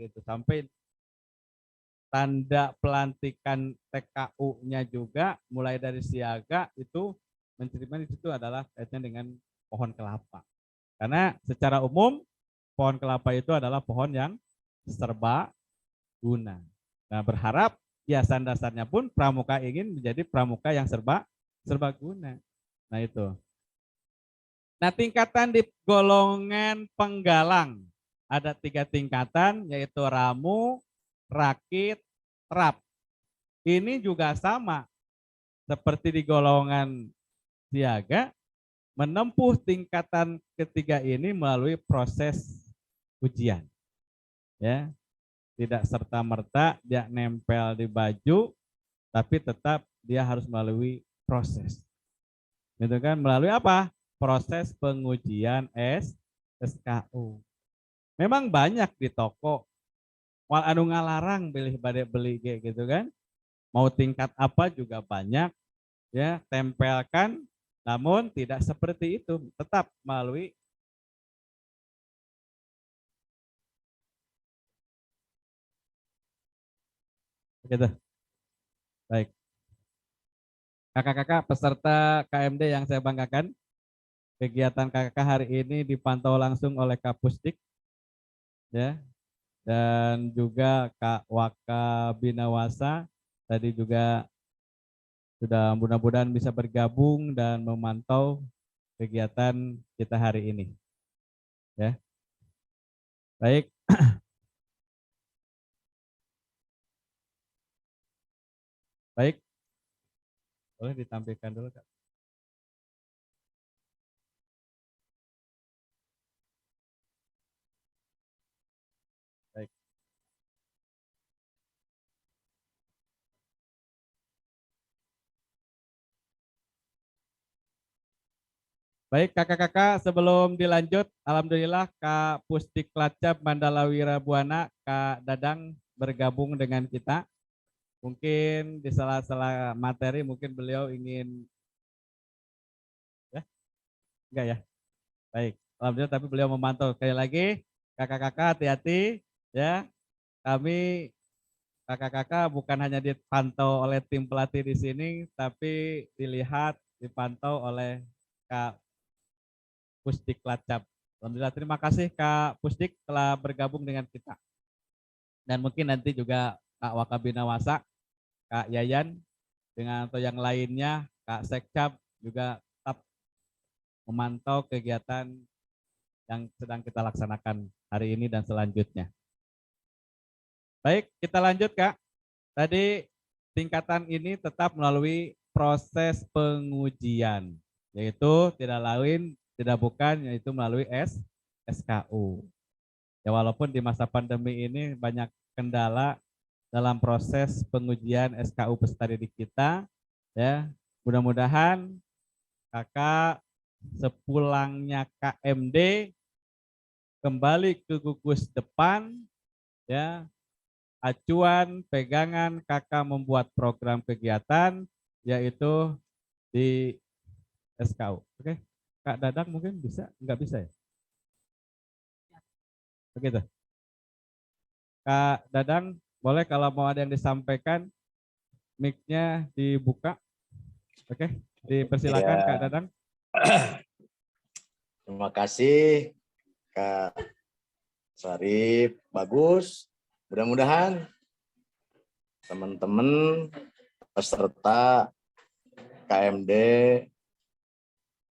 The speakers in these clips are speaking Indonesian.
gitu. Sampai tanda pelantikan TKU-nya juga mulai dari siaga itu menceritakan di situ adalah kaitannya dengan pohon kelapa. Karena secara umum pohon kelapa itu adalah pohon yang serbaguna. Nah, berharap hiasan dasarnya pun pramuka ingin menjadi pramuka yang serbaguna. Nah, itu. Nah, tingkatan di golongan penggalang ada 3 tingkatan, yaitu ramu, rakit, rap. Ini juga sama seperti di golongan siaga, menempuh tingkatan ketiga ini melalui proses ujian. Ya, tidak serta-merta dia nempel di baju, tapi tetap dia harus melalui proses. Gitu kan? Melalui apa? Proses pengujian SKU. Memang banyak di toko wal anu ngalarang beli gitu kan. Mau tingkat apa juga banyak ya, tempelkan, namun tidak seperti itu, tetap melalui gitu. Baik. Kakak-kakak peserta KMD yang saya banggakan, kegiatan kakak hari ini dipantau langsung oleh Kapusdik ya, dan juga Kak Waka Binawasa tadi juga sudah mudah-mudahan bisa bergabung dan memantau kegiatan kita hari ini. Ya. Baik. Baik. Boleh ditampilkan dulu, Kak. Baik. Baik kakak-kakak, sebelum dilanjut, alhamdulillah Kak Pusdik Lacap Mandala Wirabuana, Kak Dadang bergabung dengan kita. Mungkin di sela-sela materi mungkin beliau ingin ya, enggak ya. Baik, alhamdulillah tapi beliau memantau. Sekali lagi, kakak-kakak hati-hati ya. Kami kakak-kakak bukan hanya dipantau oleh tim pelatih di sini, tapi dilihat, dipantau oleh Kak Pusdik Lacap. Alhamdulillah terima kasih Kak Pusdik telah bergabung dengan kita. Dan mungkin nanti juga Kak Wakabinawasa, Kak Yayan, dengan atau yang lainnya, Kak Sekcap juga tetap memantau kegiatan yang sedang kita laksanakan hari ini dan selanjutnya. Baik, kita lanjut Kak. Tadi tingkatan ini tetap melalui proses pengujian, yaitu tidak lain, tidak bukan, yaitu melalui SKU. Ya walaupun di masa pandemi ini banyak kendala dalam proses pengujian SKU peserta didik kita, ya mudah-mudahan kakak sepulangnya KMD kembali ke gugus depan, ya acuan pegangan kakak membuat program kegiatan yaitu di SKU. Oke, Kak Dadang mungkin bisa, nggak bisa ya? Begitu. Kak Dadang, boleh kalau mau ada yang disampaikan, mic-nya dibuka. Oke, dipersilakan Ya. Kak Dadang. Terima kasih Kak Sarip, bagus. Mudah-mudahan teman-teman peserta KMD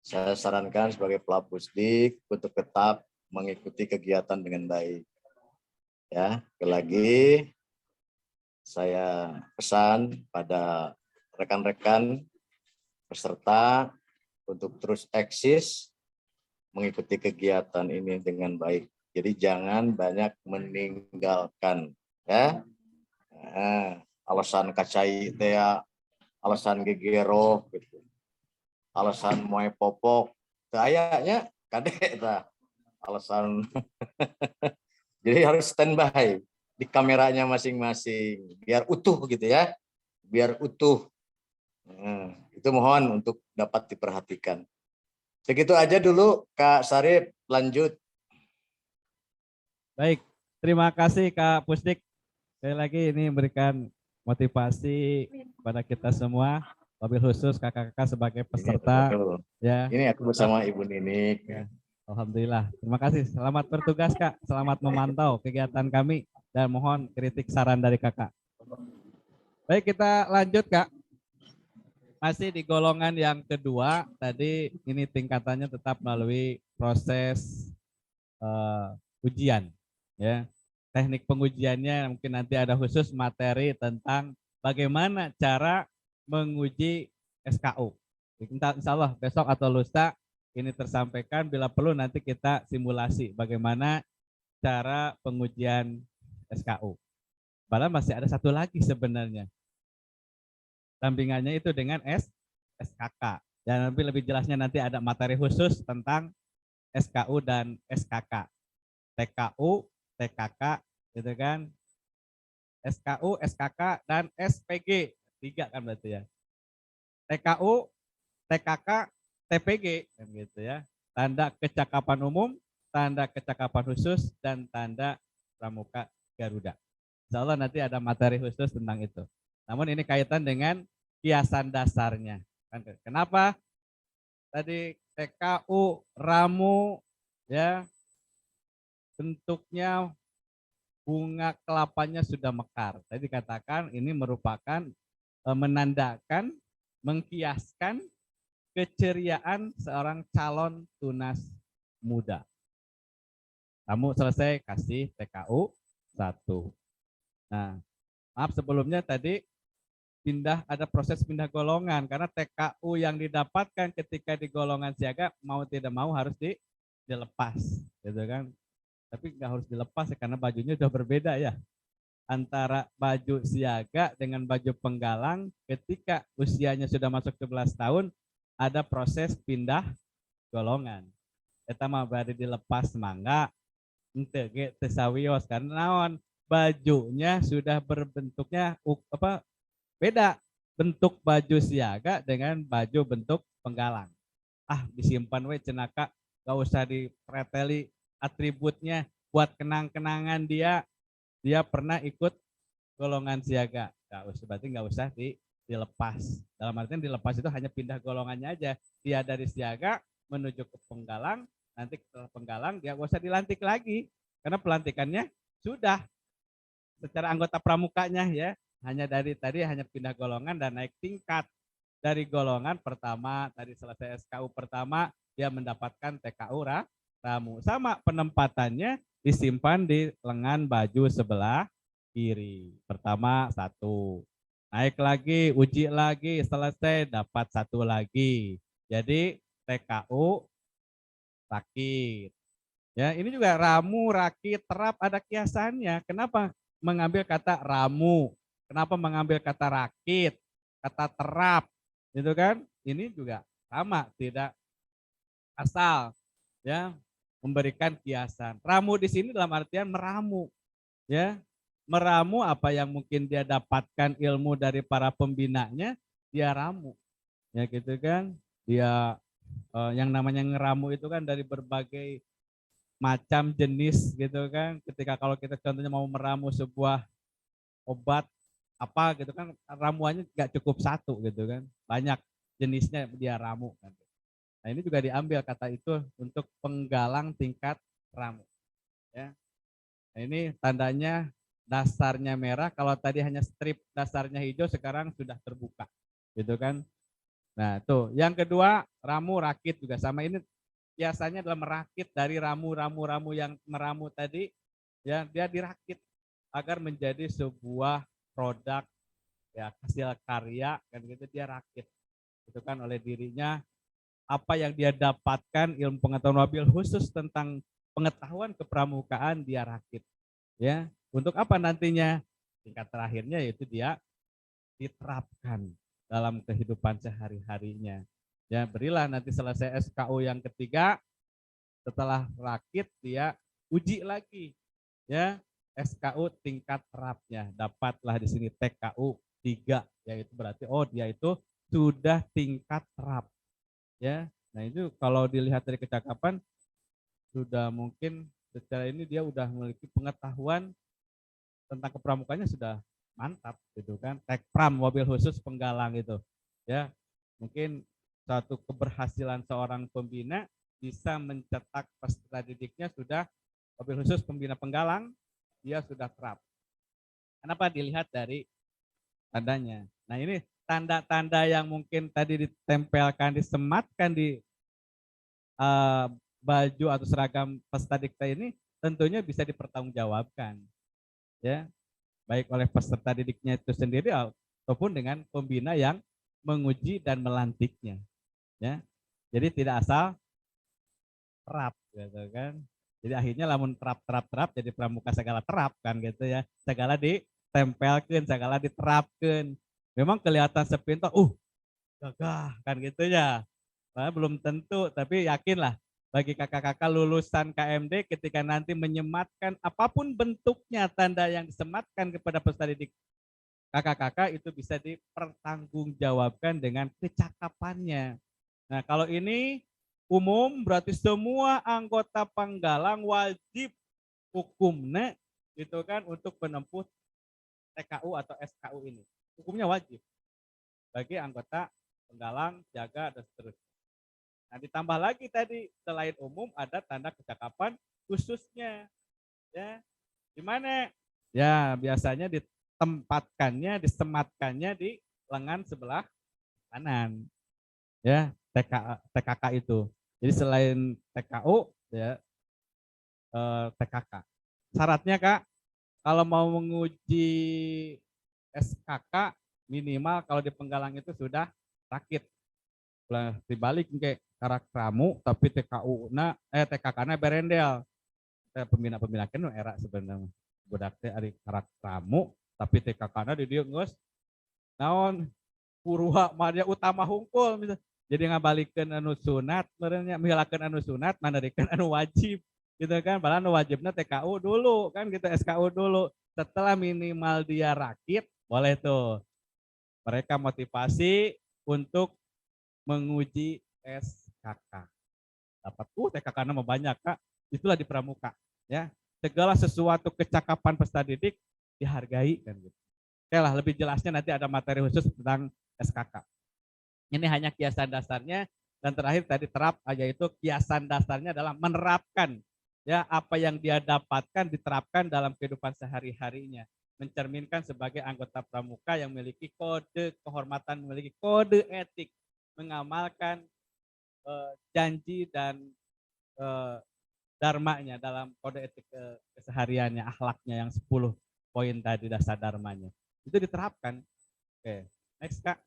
saya sarankan sebagai pelapusdik untuk tetap mengikuti kegiatan dengan baik. Ya, sekali lagi saya pesan pada rekan-rekan peserta untuk terus eksis mengikuti kegiatan ini dengan baik. Jadi jangan banyak meninggalkan, ya. Nah, alasan kacai teh, alasan gegero, gitu. Alasan moe popok, kayaknya kadek tah. Alasan, jadi harus standby di kameranya masing-masing, biar utuh gitu ya, biar utuh. Nah, itu mohon untuk dapat diperhatikan. Segitu aja dulu Kak Sarip, lanjut. Baik, Terima kasih Kak Pusdik. Sekali lagi ini memberikan motivasi kepada kita semua, wabil khusus kakak-kakak sebagai peserta. Ya, Ini aku bersama Ibu Ninik. ya. Alhamdulillah. Terima kasih. Selamat bertugas Kak. Selamat memantau kegiatan kami dan mohon kritik saran dari kakak. Baik, kita lanjut Kak. Masih di golongan yang kedua, tadi ini tingkatannya tetap melalui proses ujian. Ya, teknik pengujiannya mungkin nanti ada khusus materi tentang bagaimana cara menguji SKU. Insya Allah besok atau lusa ini tersampaikan, bila perlu nanti kita simulasi bagaimana cara pengujian SKU. Padahal masih ada satu lagi sebenarnya. Sampingannya itu dengan SKK. Dan lebih jelasnya nanti ada materi khusus tentang SKU dan SKK. TKU, TKK, gitu kan? SKU, SKK, dan SPG. 3 kan berarti ya. TKU, TKK, TPG, kan gitu ya. Tanda kecakapan umum, tanda kecakapan khusus, dan tanda pramuka Garuda. Insya Allah nanti ada materi khusus tentang itu. Namun ini kaitan dengan kiasan dasarnya. Kenapa? Tadi TKU, ramu, ya bentuknya bunga kelapanya sudah mekar. Tadi dikatakan ini merupakan menandakan, mengkiaskan keceriaan seorang calon tunas muda. Kamu selesai kasih TKU 1. Nah, maaf sebelumnya tadi ada proses pindah golongan karena TKU yang didapatkan ketika di golongan siaga mau tidak mau harus dilepas, gitu kan? Tapi nggak harus dilepas ya karena bajunya sudah berbeda ya. Antara baju siaga dengan baju penggalang ketika usianya sudah masuk 11 tahun ada proses pindah golongan. Eta mah bari dilepas mangga ente ge teu sawios karena naon bajunya sudah berbentuknya beda bentuk baju siaga dengan baju bentuk penggalang. Ah, disimpan we cenaka, gak usah dipreteli atributnya buat kenang-kenangan dia pernah ikut golongan siaga. Gak usah, berarti nggak usah dilepas. Dalam artian dilepas itu hanya pindah golongannya aja. Dia dari siaga menuju ke penggalang, nanti ke penggalang dia gak usah dilantik lagi karena pelantikannya sudah secara anggota pramukanya ya. Hanya dari tadi hanya pindah golongan dan naik tingkat dari golongan pertama tadi selesai SKU pertama dia mendapatkan TKU ramu. Sama penempatannya disimpan di lengan baju sebelah kiri. Pertama 1. Naik lagi, uji lagi, selesai dapat 1 lagi. Jadi TKU rakit. Ya, ini juga ramu, rakit, terap ada kiasannya. Kenapa mengambil kata ramu? Kenapa mengambil kata rakit, kata terap, gitu kan? Ini juga sama, tidak asal, ya, memberikan kiasan. Ramu di sini dalam artian meramu, ya, meramu apa yang mungkin dia dapatkan ilmu dari para pembinanya, dia ramu, ya gitu kan? Dia yang namanya ngeramu itu kan dari berbagai macam jenis gitu kan. Ketika kalau kita contohnya mau meramu sebuah obat apa gitu kan ramuannya nggak cukup 1 gitu kan, banyak jenisnya dia ramu kan. Nah ini juga diambil kata itu untuk penggalang tingkat ramu ya. Nah, ini tandanya dasarnya merah, kalau tadi hanya strip dasarnya hijau sekarang sudah terbuka gitu kan. Nah tuh yang kedua ramu rakit juga sama, ini biasanya adalah merakit dari ramu yang meramu tadi ya, dia dirakit agar menjadi sebuah produk ya hasil karya kan gitu, dia rakit itu kan oleh dirinya apa yang dia dapatkan ilmu pengetahuan wabil khusus tentang pengetahuan kepramukaan dia rakit ya, untuk apa nantinya tingkat terakhirnya yaitu dia diterapkan dalam kehidupan sehari-harinya ya. Berilah nanti selesai SKU yang ketiga, setelah rakit dia uji lagi ya, SKU tingkat terapnya dapatlah di sini TKU 3, yaitu berarti oh dia itu sudah tingkat terap ya. Nah itu kalau dilihat dari kecakapan sudah mungkin secara ini dia udah memiliki pengetahuan tentang kepramukannya sudah mantap gitu kan. Tekpram mobil khusus penggalang itu. Ya, mungkin satu keberhasilan seorang pembina bisa mencetak peserta didiknya sudah mobil khusus pembina penggalang, dia sudah terap. Kenapa? Dilihat dari tandanya. Nah ini tanda-tanda yang mungkin tadi ditempelkan, disematkan di baju atau seragam peserta dikta ini tentunya bisa dipertanggungjawabkan, ya, baik oleh peserta didiknya itu sendiri ataupun dengan pembina yang menguji dan melantiknya, ya. Jadi tidak asal terap gitu kan. Jadi akhirnya lamun terap jadi pramuka segala terap kan gitu ya. Segala ditempelkan, segala diterapkan. Memang kelihatan sepintas, gagah kan gitu ya. Nah, belum tentu, tapi yakinlah bagi kakak-kakak lulusan KMD ketika nanti menyematkan apapun bentuknya tanda yang disematkan kepada peserta didik kakak-kakak itu bisa dipertanggungjawabkan dengan kecakapannya. Nah, kalau ini umum berarti semua anggota penggalang wajib hukumnya gitu kan untuk menempuh TKU atau SKU ini. Hukumnya wajib bagi anggota penggalang, jaga dan seterusnya. Nah, ditambah lagi tadi selain umum ada tanda kecakapan khususnya. Ya, di mana? Ya, biasanya ditempatkannya, disematkannya di lengan sebelah kanan. Ya, TKK itu. Jadi selain TKU ya TKK. Syaratnya Kak, kalau mau menguji SKK minimal kalau di penggalang itu sudah rakit. Dibalik kayak karaktermu tapi TKK-na berendel. Pembina-pembina kan era sebenarnya budak teh ari karaktermu tapi TKK-na di dieu geus naon purwa madya utama hungkul misal. Jadi ngabalikeun anu sunat merenya mihalakeun anu sunat manarikeun anu wajib gitu kan. Padahal anu wajibna TKU dulu kan gitu, SKU dulu. Setelah minimal dia rakit boleh tuh mereka motivasi untuk menguji SKK. Dapat TKK-nya mau banyak Kak. Itulah di pramuka ya. Segala sesuatu kecakapan peserta didik dihargai kan gitu. Oke lah, lebih jelasnya nanti ada materi khusus tentang SKK. Ini hanya kiasan dasarnya dan terakhir tadi terap yaitu kiasan dasarnya adalah menerapkan ya apa yang dia dapatkan diterapkan dalam kehidupan sehari-harinya, mencerminkan sebagai anggota pramuka yang memiliki kode kehormatan, memiliki kode etik, mengamalkan janji dan dharmanya dalam kode etik kesehariannya, akhlaknya yang 10 poin tadi dasar dharmanya. Itu diterapkan. Oke, next Kak.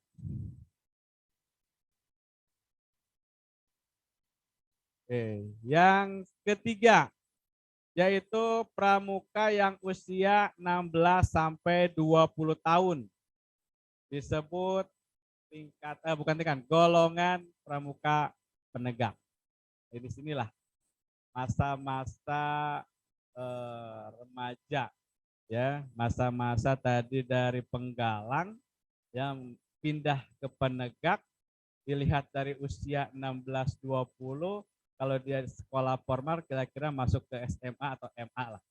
Oke, yang ketiga yaitu pramuka yang usia 16 sampai 20 tahun. Disebut golongan pramuka penegak. Di sinilah masa-masa remaja ya, masa-masa tadi dari penggalang yang pindah ke penegak, dilihat dari usia 16-20, kalau dia sekolah formal kira-kira masuk ke SMA atau MA lah.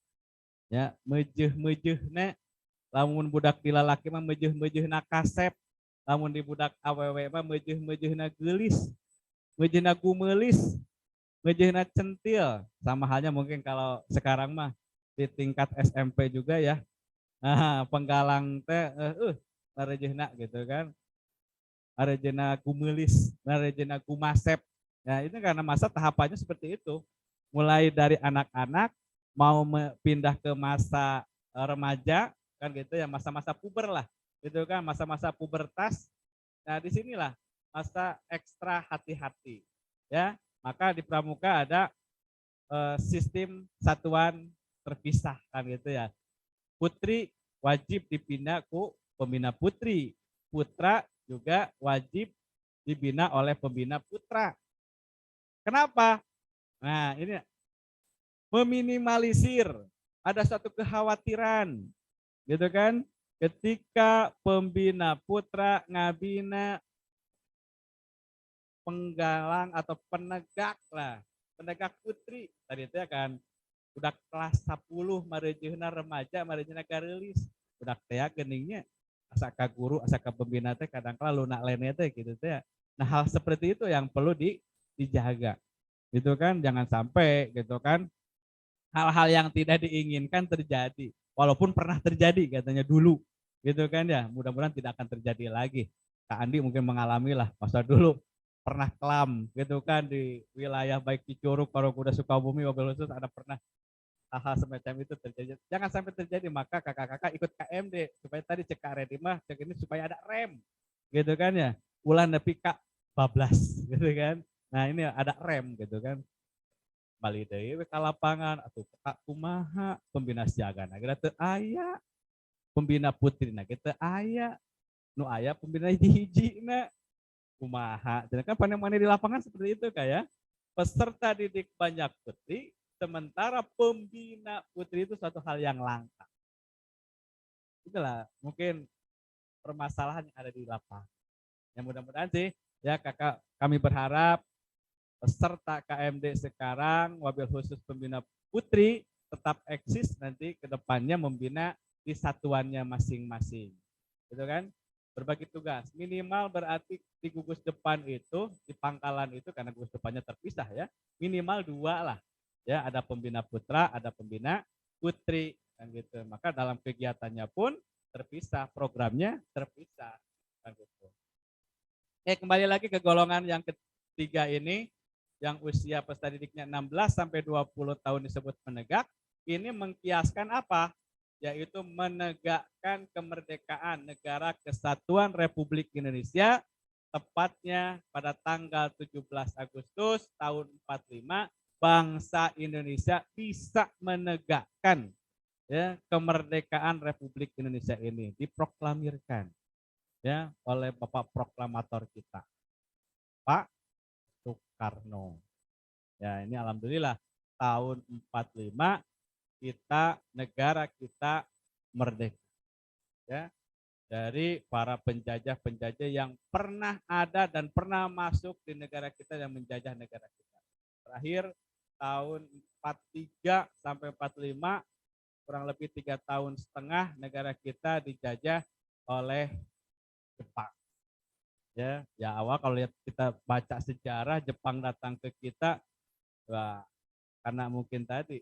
Ya, mejeh-mejehna lamun budak di lalaki mah mejeh-mejehna kasep, lamun di budak awewe mah mejeh-mejehna geulis, mejehna gumelis, mejehna centil. Sama halnya mungkin kalau sekarang mah di tingkat SMP juga ya. Nah, penggalang teh narejehna gitu kan. Narejehna gumelis, narejehna gumasep. Ya, ini karena masa tahapannya seperti itu. Mulai dari anak-anak mau pindah ke masa remaja kan gitu ya, masa-masa puber lah. Gitu kan, masa-masa pubertas. Nah, disinilah masa ekstra hati-hati. Ya, maka di pramuka ada sistem satuan terpisah kan gitu ya. Putri wajib dibina ku pembina putri. Putra juga wajib dibina oleh pembina putra. Kenapa? Nah, ini meminimalisir ada satu kekhawatiran gitu kan, ketika pembina putra ngabina penggalang atau penegak lah, penegak putri tadi itu ya kan, udah kelas 10 marejeuhna remaja marejeuhna garelis udah teh geningnya asa ka guru asa ka pembina teh kadang kala lunak lene teh gitu teh. Nah hal seperti itu yang perlu dijaga gitu kan, jangan sampai gitu kan hal-hal yang tidak diinginkan terjadi walaupun pernah terjadi katanya dulu gitu kan ya, mudah-mudahan tidak akan terjadi lagi. Kak Andi mungkin mengalami lah masa dulu pernah kelam gitu kan di wilayah baik di Curug, Parungkuda, Sukabumi, wabil khusus ada pernah hal-hal semacam itu terjadi. Jangan sampai terjadi, maka kakak-kakak ikut KMD supaya tadi cek Kak Redi mah cek ini supaya ada rem gitu kan ya. Ulan nepi Kak bablas gitu kan. Nah ini ada rem gitu kan. Bali deui ka lapangan atuh Kak kumaha pembina siagana geura teu aya, pembina putrina ge teu aya, nu aya pembina hiji-hijina kumaha. Jadi kan pandang-pandang di lapangan seperti itu kayak peserta didik banyak putri, sementara pembina putri itu suatu hal yang langka. Itulah mungkin permasalahan yang ada di lapangan. Yang mudah-mudahan sih ya kakak kami berharap peserta KMD sekarang wabil khusus pembina putri tetap eksis nanti ke depannya membina di satuannya masing-masing. Gitu kan? Berbagi tugas. Minimal berarti di gugus depan itu, di pangkalan itu karena gugus depannya terpisah ya, minimal 2 lah. Ya, ada pembina putra, ada pembina putri kan gitu. Maka dalam kegiatannya pun terpisah, programnya terpisah kan gitu. Kembali lagi ke golongan yang ketiga ini yang usia peserta didiknya 16 sampai 20 tahun disebut menegak, ini mengkiaskan apa? Yaitu menegakkan kemerdekaan Negara Kesatuan Republik Indonesia tepatnya pada tanggal 17 Agustus tahun 45 bangsa Indonesia bisa menegakkan ya kemerdekaan Republik Indonesia ini diproklamirkan ya oleh Bapak Proklamator kita Pak Soekarno. Ya, ini alhamdulillah tahun 45 negara kita merdeka. Ya, dari para penjajah-penjajah yang pernah ada dan pernah masuk di negara kita dan menjajah negara kita. Terakhir tahun 43 sampai 45 kurang lebih 3,5 tahun negara kita dijajah oleh Jepang. Ya awal kalau lihat kita baca sejarah Jepang datang ke kita, wah, karena mungkin tadi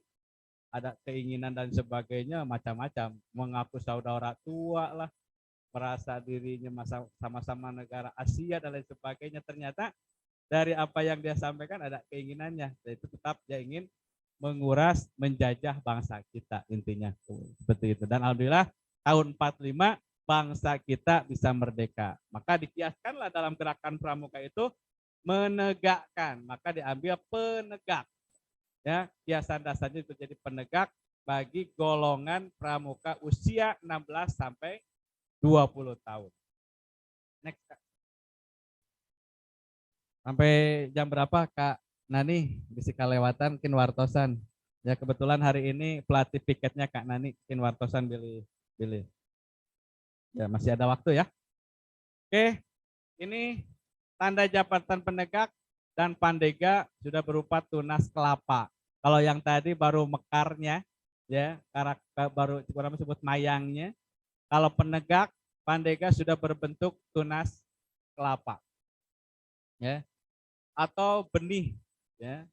ada keinginan dan sebagainya macam-macam, mengaku saudara tua lah, merasa dirinya sama-sama negara Asia dan lain sebagainya. Ternyata dari apa yang dia sampaikan ada keinginannya, yaitu tetap dia ingin menguras, menjajah bangsa kita intinya seperti itu. Dan alhamdulillah tahun 45 bangsa kita bisa merdeka. Maka dikiaskanlah dalam gerakan pramuka itu menegakkan, maka diambil penegak. Ya, kiasan dasarnya itu jadi penegak bagi golongan pramuka usia 16 sampai 20 tahun. Next, Kak. Sampai jam berapa Kak Nani bisa kelewatan kin wartosan. Ya kebetulan hari ini pelatih piketnya Kak Nani kin wartosan pilih. Ya masih ada waktu ya. Oke, ini tanda jabatan penegak dan pandega sudah berupa tunas kelapa. Kalau yang tadi baru mekarnya, ya karakter baru kurang disebut mayangnya. Kalau penegak, pandega sudah berbentuk tunas kelapa, ya atau benih, ya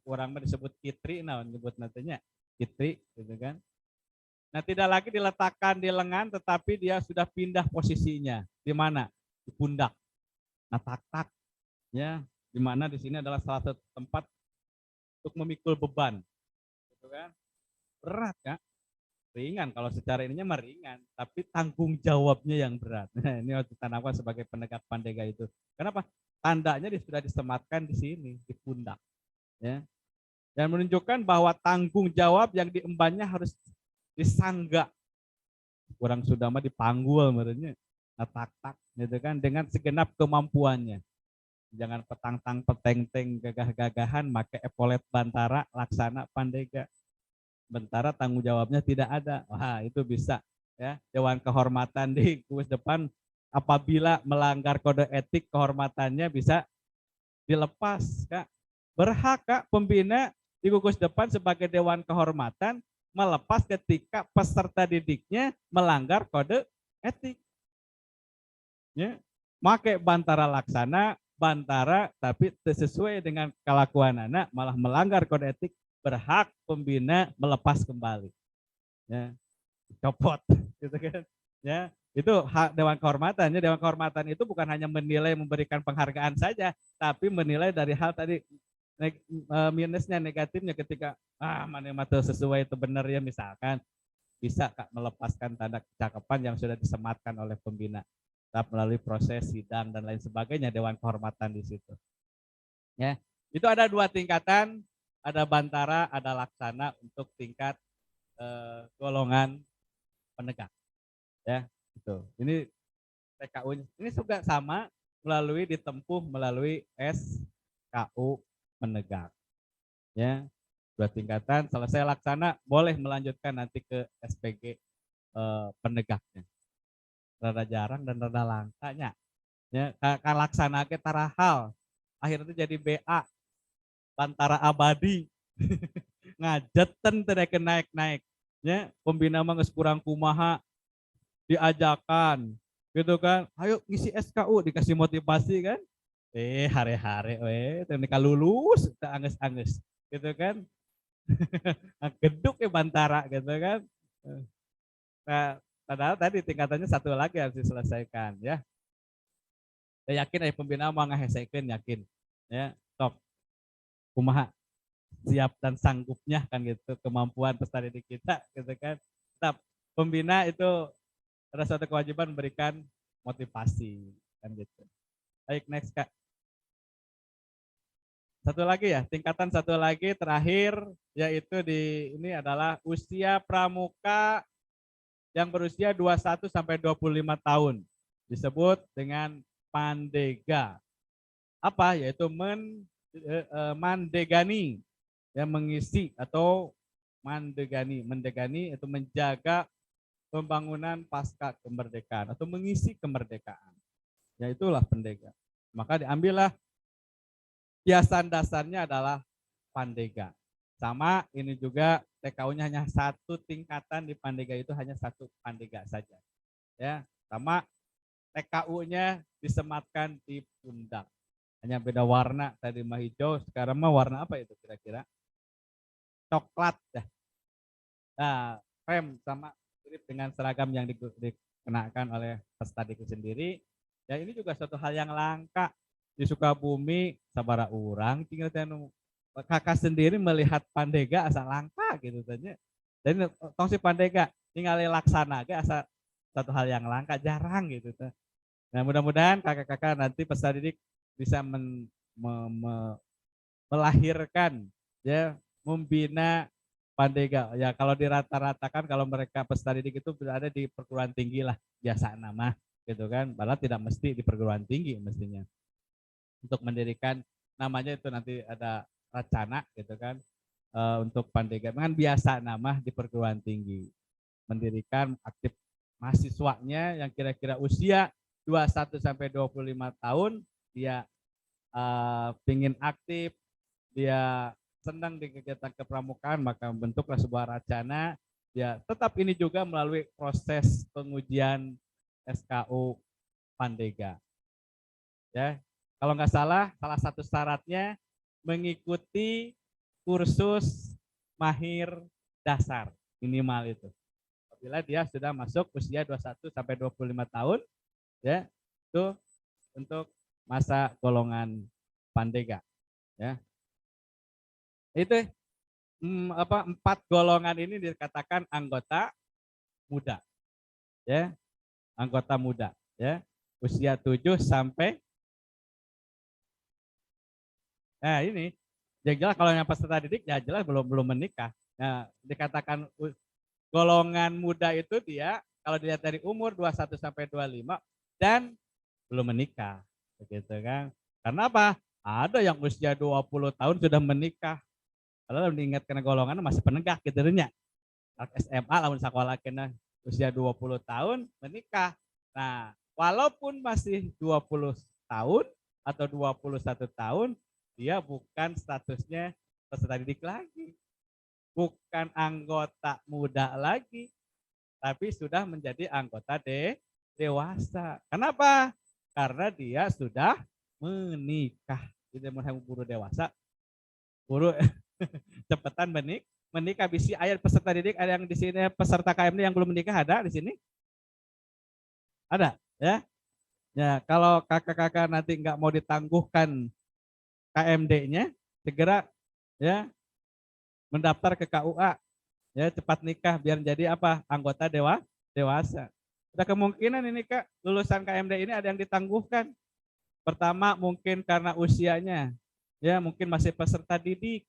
kurang disebut kitri, nah nyebut nantinya kitri, gitu kan. Nah, tidak lagi diletakkan di lengan, tetapi dia sudah pindah posisinya. Di mana? Di pundak. Nah, tak-tak. Ya, di mana di sini adalah salah satu tempat untuk memikul beban. Gitu kan? Berat, Kak. Ringan, kalau secara ininya mah ringan. Tapi tanggung jawabnya yang berat. Nah, ini harus ditanakan sebagai penegak pandega itu. Kenapa? Tandanya sudah disematkan di sini, di pundak. Ya. Dan menunjukkan bahwa tanggung jawab yang diembannya harus disangga, kurang sudah mah dipanggul merenya, tak-tak gitu kan, dengan segenap kemampuannya. Jangan petang-tang peteng-teng gagah-gagahan make epolet bantara laksana pandega. Bentara tanggung jawabnya tidak ada. Wah, itu bisa ya. Dewan kehormatan di kuis depan apabila melanggar kode etik kehormatannya bisa dilepas, Kak. Berhak Kak pembina di gugus depan sebagai dewan kehormatan melepas ketika peserta didiknya melanggar kode etik. Ya, make bantara laksana, bantara tapi sesuai dengan kelakuan anak malah melanggar kode etik, berhak pembina melepas kembali. Ya, copot gitu kan. Ya, itu hak dewan kehormatan. Ya, dewan kehormatan itu bukan hanya menilai memberikan penghargaan saja, tapi menilai dari hal tadi minusnya, negatifnya ketika mana yang sesuai itu benar ya, misalkan bisa Kak melepaskan tanda kecakapan yang sudah disematkan oleh pembina melalui proses sidang dan lain sebagainya, dewan kehormatan di situ. Ya, itu ada 2 tingkatan, ada bantara, ada laksana untuk tingkat golongan penegak. Ya, itu. Ini TKU ini juga sama ditempuh melalui SKU menegak. Ya, 2 tingkatan, selesai laksana boleh melanjutkan nanti ke SPG penegaknya. Rada jarang dan rada langkanya. Ya, laksana ke tarahal. Akhirnya itu jadi BA, bantara abadi. Ngajeten tidak naik-naik. Ya, pembina mah geus kurang kumaha diajakan gitu kan, ayo ngisi SKU, dikasih motivasi kan, hare-hare teknika lulus kita anges-anges gitu kan. Geduk ya bantara gitu kan. Nah, padahal tadi tingkatannya 1 lagi harus diselesaikan ya. Saya yakin pembina mau ngahesekeun, yakin ya, sok kumaha siap dan sanggupnya kan gitu, kemampuan peserta didik kita gitu kan. Tetap pembina itu ada satu kewajiban memberikan motivasi kan gitu. Baik, next Kak. Satu lagi ya, tingkatan satu lagi terakhir yaitu ini adalah usia pramuka yang berusia 21 sampai 25 tahun. Disebut dengan pandega. Apa? Yaitu mandegani, yang mengisi atau mendegani itu menjaga pembangunan pasca kemerdekaan atau mengisi kemerdekaan. Ya itulah pendega. Maka diambillah hiasan dasarnya adalah pandega. Sama ini juga TKU-nya hanya 1 tingkatan, di pandega itu hanya 1 pandega saja. Ya, sama TKU-nya disematkan di pundak. Hanya beda warna, tadi mah hijau, sekarang mah warna apa itu kira-kira? Coklat ya. Nah, rem sama mirip dengan seragam yang dikenakan oleh peserta didik sendiri. Ya ini juga suatu hal yang langka di Sukabumi, sabara urang tinggal kakak sendiri melihat pandega asa langka gitu tanya. Dan tong si pandega ningali laksana ge asa satu hal yang langka, jarang gitu. Nah, mudah-mudahan kakak-kakak nanti peserta didik bisa melahirkan ya, membina pandega. Ya kalau dirata-ratakan kalau mereka peserta didik itu berada di perguruan tinggi lah biasa nama gitu kan. Padahal tidak mesti di perguruan tinggi mestinya. Untuk mendirikan namanya itu nanti ada rencana gitu kan, untuk pandega kan biasa nama di perguruan tinggi. Mendirikan aktif mahasiswanya yang kira-kira usia 21 sampai 25 tahun, dia pingin aktif, dia senang di kegiatan kepramukaan, maka bentuklah sebuah rencana. Ya, tetap ini juga melalui proses pengujian SKU pandega. Ya, kalau nggak salah satu syaratnya mengikuti kursus mahir dasar minimal itu. Apabila dia sudah masuk usia 21 sampai 25 tahun, ya, itu untuk masa golongan pandega, ya. Itu 4 golongan ini dikatakan anggota muda, ya, anggota muda, ya, usia 7 sampai, nah ini yang jelas kalau yang peserta didik ya jelas belum menikah. Nah, dikatakan golongan muda itu dia kalau dilihat dari umur 21 sampai 25 dan belum menikah, begitu kan? Karena apa? Ada yang usia 20 tahun sudah menikah. Kalau diingatkan golongan masih penegak gitu nya. SMA lamun sekolah kena usia 20 tahun menikah. Nah, walaupun masih 20 tahun atau 21 tahun, dia bukan statusnya peserta didik lagi. Bukan anggota muda lagi, tapi sudah menjadi anggota dewasa. Kenapa? Karena dia sudah menikah. Jadi mau guru dewasa, guru cepetan menikah. Bisi ayat peserta didik ada yang di sini peserta KMD yang belum menikah ada di sini? Ada ya? Ya, kalau kakak-kakak nanti nggak mau ditangguhkan KMD-nya, segera ya mendaftar ke KUA, ya cepat nikah biar jadi apa? Anggota dewasa. Ada kemungkinan ini Kak, lulusan KMD ini ada yang ditangguhkan. Pertama mungkin karena usianya, ya mungkin masih peserta didik,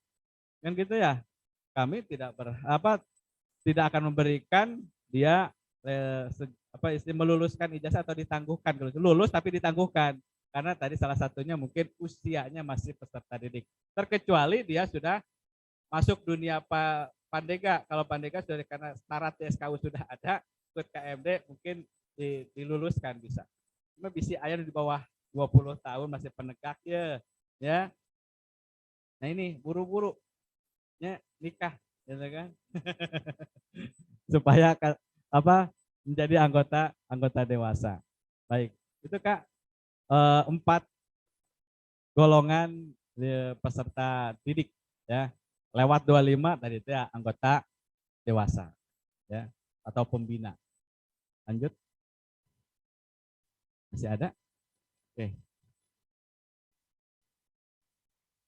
kan gitu ya. Kami tidak akan memberikan dia meluluskan ijazah atau ditangguhkan. Lulus tapi ditangguhkan karena tadi salah satunya mungkin usianya masih peserta didik. Terkecuali dia sudah masuk dunia Pandega. Kalau Pandega sudah karena syarat SKU sudah ada, ikut KMD mungkin diluluskan bisa. Cuma bisi ayah di bawah 20 tahun masih penegak ya. Nah ini buru-buru ya nikah gitu kan. Supaya menjadi anggota dewasa. Baik, itu Kak 4 golongan peserta didik ya. Lewat 25 tadi itu ya anggota dewasa ya atau pembina. Lanjut. Masih ada? Oke.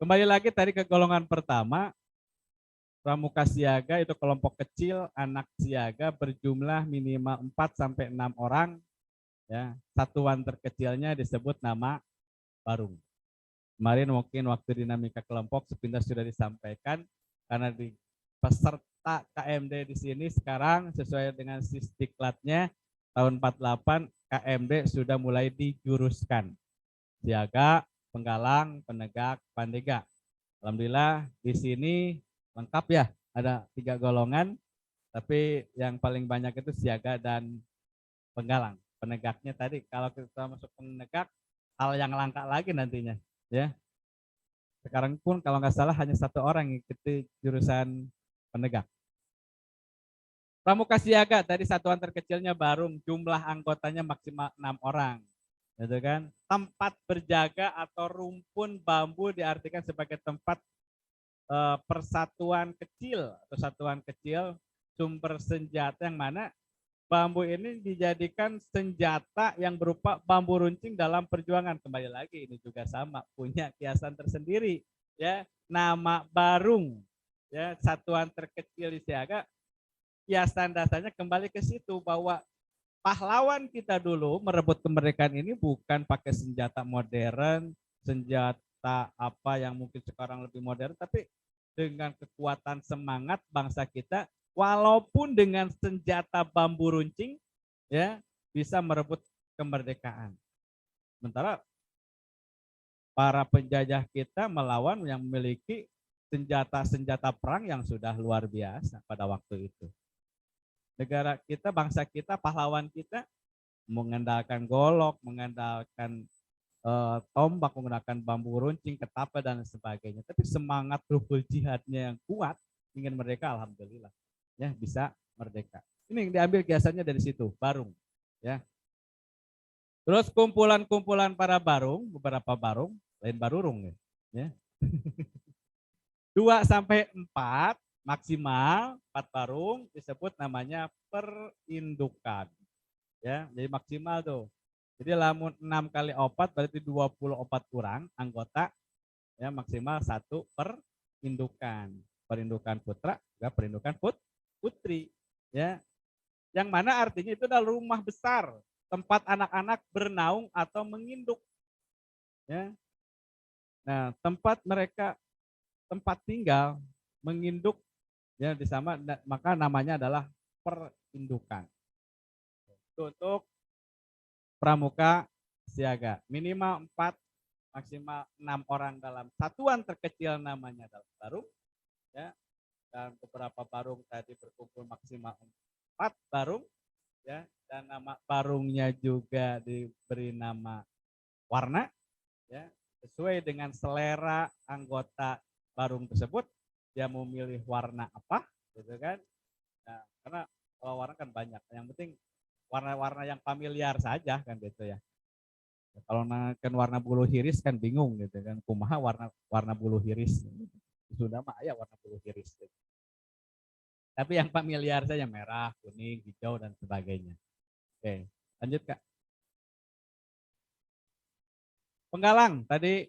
Kembali lagi tadi ke golongan pertama. Pramuka siaga itu kelompok kecil anak siaga berjumlah minimal 4 sampai 6 orang ya. Satuan terkecilnya disebut nama barung. Kemarin mungkin waktu dinamika kelompok sepintas sudah disampaikan karena di peserta KMD di sini sekarang sesuai dengan Sisdiklatnya tahun 48 KMD sudah mulai dijuruskan. Siaga, penggalang, penegak, pandega. Alhamdulillah di sini lengkap ya, ada 3 golongan, tapi yang paling banyak itu siaga dan penggalang. Penegaknya tadi, kalau kita masuk penegak, hal yang langka lagi nantinya. Ya, sekarang pun kalau nggak salah hanya 1 orang yang ikuti jurusan penegak. Pramuka siaga tadi satuan terkecilnya barung, jumlah anggotanya maksimal 6 orang. Gitu kan? Tempat berjaga atau rumpun bambu diartikan sebagai tempat persatuan kecil atau satuan kecil sumber senjata yang mana bambu ini dijadikan senjata yang berupa bambu runcing dalam perjuangan. Kembali lagi ini juga sama punya kiasan tersendiri ya, nama barung ya, satuan terkecil di siaga. Kiasan dasarnya kembali ke situ bahwa pahlawan kita dulu merebut kemerdekaan ini bukan pakai senjata modern, senjata apa yang mungkin sekarang lebih modern, tapi dengan kekuatan semangat bangsa kita, walaupun dengan senjata bambu runcing, ya bisa merebut kemerdekaan. Sementara para penjajah kita melawan yang memiliki senjata-senjata perang yang sudah luar biasa pada waktu itu. Negara kita, bangsa kita, pahlawan kita mengandalkan golok, mengandalkan tombak, menggunakan bambu runcing, ketapel dan sebagainya. Tapi semangat ruhul jihadnya yang kuat, ingin merdeka, alhamdulillah, ya bisa merdeka. Ini yang diambil kiasannya dari situ, barung, ya. Terus kumpulan-kumpulan para barung, beberapa barung, lain barurung ya. 2 sampai 4 maksimal 4 barung disebut namanya perindukan. Ya, jadi maksimal tuh. Jadi lamun 6 kali 4 berarti 24 orang anggota ya, maksimal 1 perindukan. Perindukan putra juga perindukan putri ya. Yang mana artinya itu adalah rumah besar, tempat anak-anak bernaung atau menginduk. Ya. Nah, tempat mereka tempat tinggal menginduk ya disama, maka namanya adalah perindukan. Untuk pramuka siaga minimal 4 maksimal 6 orang dalam satuan terkecil namanya adalah barung ya, dan beberapa barung tadi berkumpul maksimal 4 barung ya, dan nama barungnya juga diberi nama warna ya sesuai dengan selera anggota barung tersebut. dia mau milih warna apa, gitu kan? Nah, karena kalau warna kan banyak. Yang penting warna-warna yang familiar saja kan gitu ya. Kalau kan warna bulu hiris kan bingung gitu kan. Kumaha warna warna bulu hiris. Sudah mah ya warna bulu hiris. Gitu. Tapi yang familiar saja merah, kuning, hijau dan sebagainya. Oke, lanjut Kak. Penggalang tadi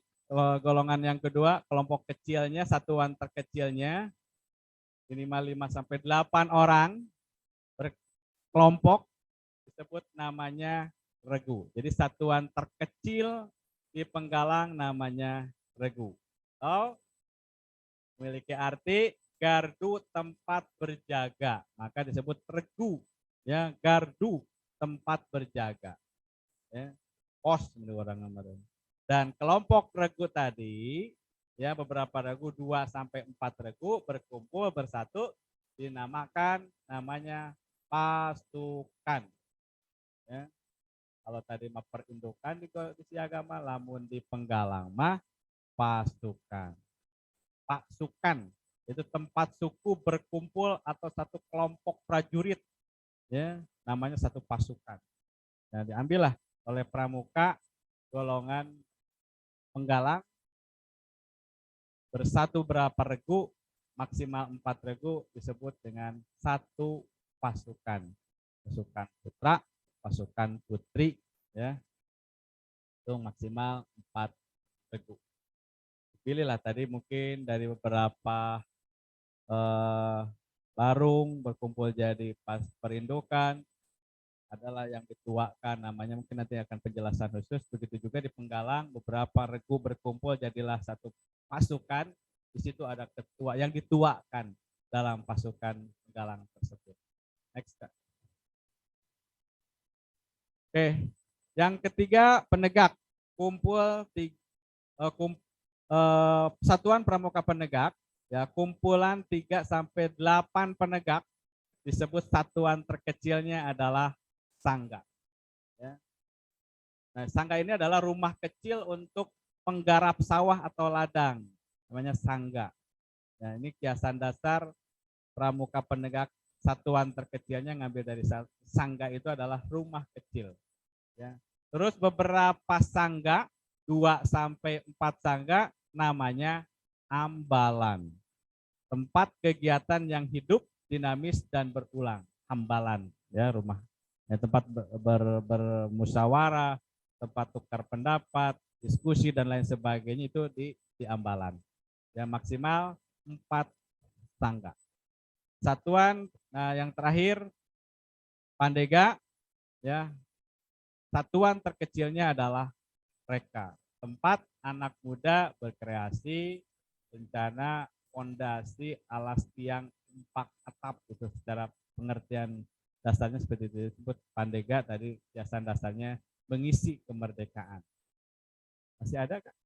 golongan yang kedua, kelompok kecilnya, satuan terkecilnya minimal 5 sampai 8 orang berkelompok disebut namanya regu. Jadi satuan terkecil di penggalang namanya regu. Oh, memiliki arti gardu tempat berjaga, maka disebut regu. Ya, gardu tempat berjaga. Ya, pos menurut orang namanya. Dan kelompok regu tadi, ya beberapa regu 2 sampai 4 regu berkumpul bersatu dinamakan namanya pasukan. Ya. Kalau tadi mah perindukan di kondisi agama, lamun di penggalang mah pasukan. Pasukan itu tempat suku berkumpul atau satu kelompok prajurit, ya namanya satu pasukan. Nah, diambillah oleh pramuka golongan penggalang bersatu berapa regu, maksimal 4 regu disebut dengan satu pasukan. Pasukan putra, pasukan putri, ya itu maksimal 4 regu. Pilihlah tadi mungkin dari beberapa larung berkumpul jadi pas perindukan, adalah yang dituakan namanya, mungkin nanti akan penjelasan khusus. Begitu juga di penggalang beberapa regu berkumpul jadilah satu pasukan, di situ ada ketua yang dituakan dalam pasukan penggalang tersebut. Next Kak. Oke, yang ketiga penegak, kumpul satuan pramuka penegak, ya kumpulan 3 sampai 8 penegak disebut satuan terkecilnya adalah sangga. Ya. Nah, sangga ini adalah rumah kecil untuk penggarap sawah atau ladang, namanya sangga. Nah, ini kiasan dasar pramuka penegak satuan terkecilnya ngambil dari sangga itu adalah rumah kecil. Ya. Terus beberapa sangga 2 sampai 4 sangga namanya ambalan. Tempat kegiatan yang hidup, dinamis dan berulang. Ambalan, ya rumah. Ya, tempat bermusyawarah, tempat tukar pendapat, diskusi dan lain sebagainya itu di ambalan. Ya maksimal 4 sangga. Satuan yang terakhir pandega, ya satuan terkecilnya adalah reka, tempat anak muda berkreasi, bencana, fondasi, alas tiang, empak atap itu secara pengertian dasarnya seperti itu disebut pandega, tadi kiasan dasarnya mengisi kemerdekaan. Masih ada Kak?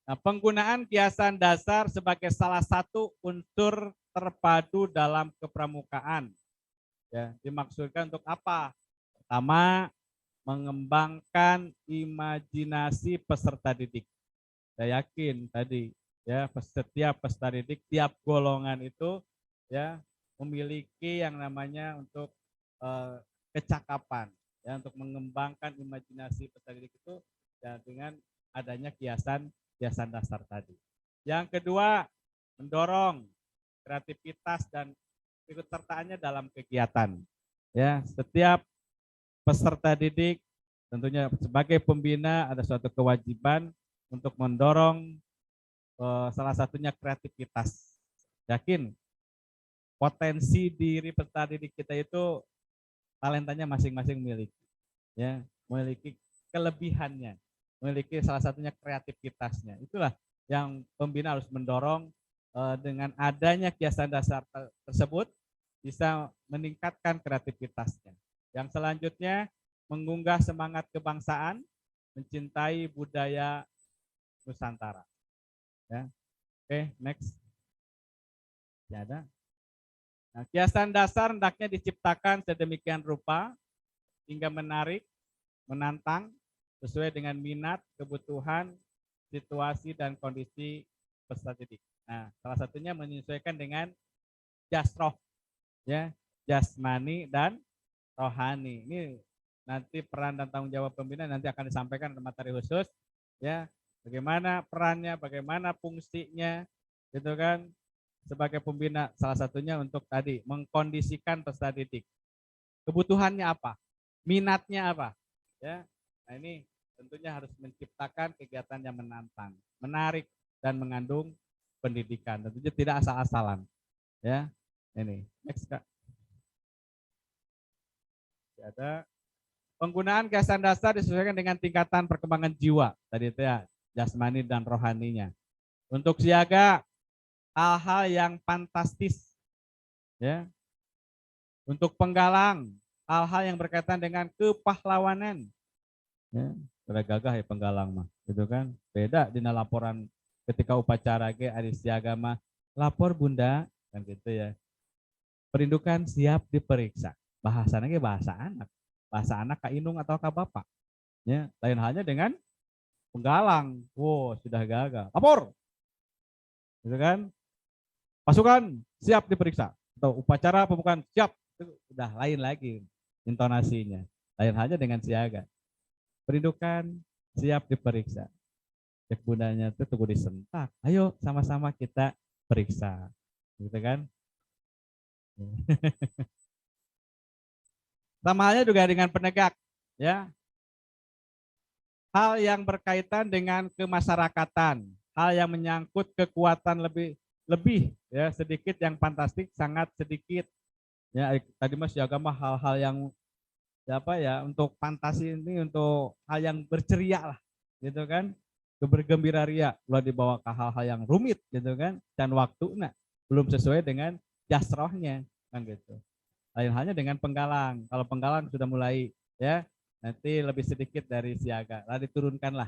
Nah, penggunaan kiasan dasar sebagai salah satu unsur terpadu dalam kepramukaan. Ya, dimaksudkan untuk apa? Pertama, mengembangkan imajinasi peserta didik. Saya yakin tadi ya setiap peserta didik, tiap golongan itu ya memiliki yang namanya untuk kecakapan ya untuk mengembangkan imajinasi peserta didik itu ya dengan adanya kiasan dasar tadi. Yang kedua, mendorong kreativitas dan ikut sertaannya dalam kegiatan. Ya, setiap peserta didik tentunya sebagai pembina ada suatu kewajiban untuk mendorong salah satunya kreativitas. Yakin potensi diri peserta didik kita itu talentanya masing-masing memiliki, ya, memiliki kelebihannya, memiliki salah satunya kreativitasnya. Itulah yang pembina harus mendorong dengan adanya kiasan dasar tersebut bisa meningkatkan kreativitasnya. Yang selanjutnya mengunggah semangat kebangsaan, mencintai budaya Nusantara. Ya. Oke, next. Ya ada. Nah, kiasan dasar hendaknya diciptakan sedemikian rupa hingga menarik, menantang, sesuai dengan minat, kebutuhan, situasi dan kondisi peserta didik. Nah, salah satunya menyesuaikan dengan jasroh, ya, jasmani dan rohani. Ini nanti peran dan tanggung jawab pembina nanti akan disampaikan dalam materi khusus, ya. Bagaimana perannya, bagaimana fungsinya, gitu kan? Sebagai pembina, salah satunya untuk tadi mengkondisikan peserta didik. Kebutuhannya apa? Minatnya apa? Ya. Nah, ini tentunya harus menciptakan kegiatan yang menantang, menarik dan mengandung pendidikan. Tentunya tidak asal-asalan. Ya. Ini. Next, Kak. Ada penggunaan kegiatan dasar disesuaikan dengan tingkatan perkembangan jiwa. Tadi itu ya, jasmani dan rohaninya. Untuk siaga, hal-hal yang fantastis. Ya. Untuk penggalang, hal-hal yang berkaitan dengan kepahlawanan. Ya, udah gagah ya penggalang mah, gitu kan? Beda di laporan ketika upacara ge ari siaga mah lapor bunda kan gitu ya. Perindukan siap diperiksa. Bahasanya ge bahasa anak. Bahasa anak ka indung atau ka bapak. Ya, lain halnya dengan penggalang. Wow, sudah gagah. Lapor. Gitu kan? Pasukan siap diperiksa. Atau upacara pembukaan siap. Itu udah lain lagi intonasinya. Lain halnya dengan siaga. Perindukan siap diperiksa. Cek bundanya itu tunggu disentak. Ayo sama-sama kita periksa. Gitu kan? Sama halnya juga dengan penegak, ya. Hal yang berkaitan dengan kemasyarakatan, hal yang menyangkut kekuatan lebih ya, sedikit yang fantastik, sangat sedikit. Ya, tadi Mas Yoga mah hal-hal yang ya apa ya, untuk fantasi ini untuk hal yang berceria lah, gitu kan. Bergembira ria, kalau dibawa ke hal-hal yang rumit gitu kan, dan waktu belum sesuai dengan jasrohnya kan gitu. Lain halnya dengan penggalang. Kalau penggalang sudah mulai ya, nanti lebih sedikit dari siaga. Lalu diturunkan lah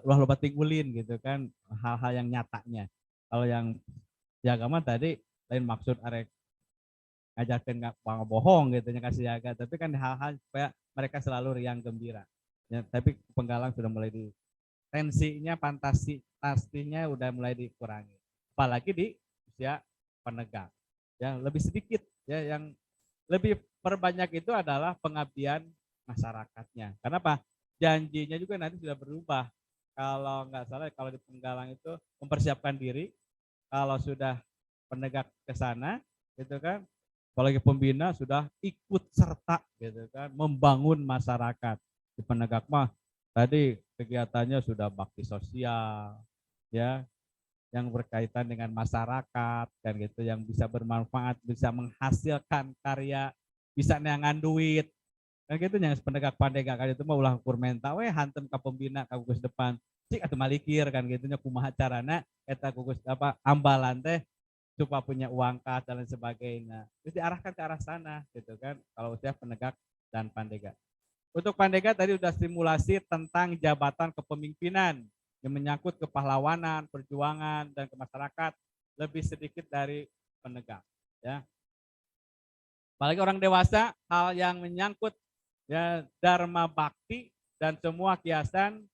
loba tinggulin gitu kan, hal-hal yang nyatanya. Kalau yang siaga mah tadi lain maksud arek ngajakin nggak bohong gitu nya kasih siaga, tapi kan hal-hal supaya mereka selalu riang gembira. Ya, tapi penggalang sudah mulai di tensinya pastinya udah mulai dikurangi. Apalagi di usia penegak. Ya, lebih sedikit ya, yang lebih perbanyak itu adalah pengabdian masyarakatnya. Kenapa? Janjinya juga nanti sudah berubah. Kalau nggak salah, kalau di penggalang itu mempersiapkan diri, kalau sudah penegak ke sana, gitu kan, apalagi pembina sudah ikut serta, gitu kan, membangun masyarakat. Di penegak mah tadi kegiatannya sudah bakti sosial, ya, yang berkaitan dengan masyarakat kan gitu, yang bisa bermanfaat, bisa menghasilkan karya, bisa neangan duit kan gitu. Yang penegak pandegak kan itu mah ulah ukur mental we hantem ka pembina ka gugus depan cik atuh malikir kan gitu nya kumaha carana eta gugus apa ambalan teh supaya punya uang kas dan lain sebagainya. Terus diarahkan ke arah sana gitu kan kalau usia penegak dan pandegak. Untuk pandegak tadi udah simulasi tentang jabatan kepemimpinan yang menyangkut kepahlawanan, perjuangan, dan ke masyarakat lebih sedikit dari penegak. Ya. Apalagi orang dewasa, hal yang menyangkut ya dharma bakti dan semua kiasan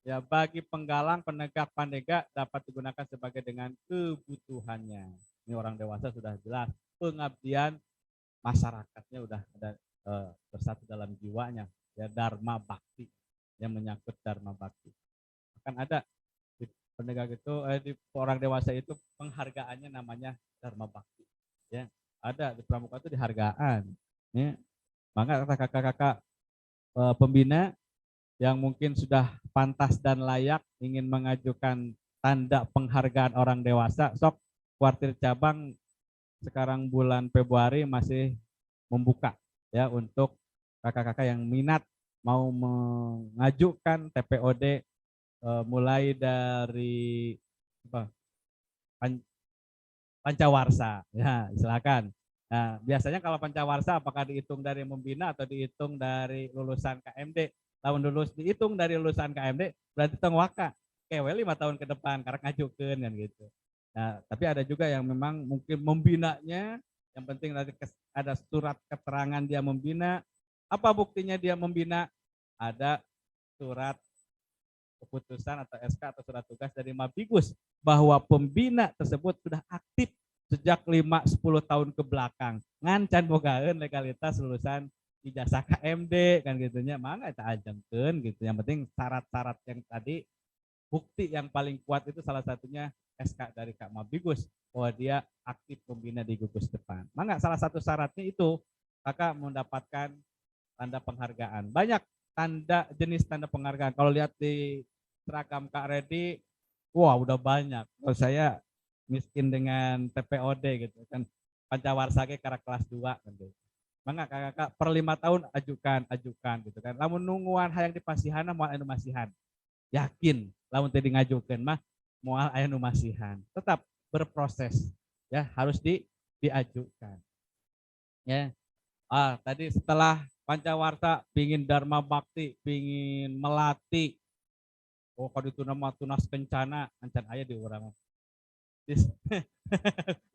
ya bagi penggalang, penegak, pandegak dapat digunakan sebagai dengan kebutuhannya. Ini orang dewasa sudah jelas pengabdian masyarakatnya udah ada bersatu dalam jiwanya ya, dharma bakti yang menyangkut dharma bakti. Akan ada di penegak itu di orang dewasa itu penghargaannya namanya dharma bakti ya, ada di pramuka itu dihargaan ya. Maka kakak-kakak pembina yang mungkin sudah pantas dan layak ingin mengajukan tanda penghargaan orang dewasa, sok kuartir cabang sekarang bulan Februari masih membuka ya untuk kakak-kakak yang minat mau mengajukan TPOD mulai dari apa, pancawarsa ya, silakan. Nah, biasanya kalau pancawarsa apakah dihitung dari membina atau dihitung dari lulusan KMD? Tahun lulus dihitung dari lulusan KMD berarti tong waka kewe 5 tahun ke depan karena ngajukeun kan gitu. Nah, tapi ada juga yang memang mungkin membinanya, yang penting nanti ada surat keterangan dia membina. Apa buktinya dia membina? Ada surat keputusan atau SK atau surat tugas dari Mabigus bahwa pembina tersebut sudah aktif sejak 5-10 tahun ke belakang. Ngancan bogaeun legalitas lulusan ijazah KMD kan gitunya, mangga eta ajengkeun gitu. Yang penting syarat-syarat yang tadi, bukti yang paling kuat itu salah satunya SK dari Kak Mabigus bahwa dia aktif pembina di gugus depan. Mangga salah satu syaratnya itu Kakak mendapatkan tanda penghargaan. Banyak tanda jenis tanda penghargaan. Kalau lihat di seragam Kak Redi, wah udah banyak. Kalau saya miskin dengan TPOD gitu kan, Pancawarsa ge karena kelas 2 kan gitu. Mangga kakak per 5 tahun ajukan gitu kan. Lamun nungguan hayang dipasihana moal anu masihan. Yakin lamun tadi ngajukeun mah moal aya nu masihan. Tetap berproses ya, harus diajukan. Ya. Tadi setelah Pancawarta pingin Dharma Bakti, pingin melatih. Oh, kalau itu nama tunas kencana, ancan ayah di orang.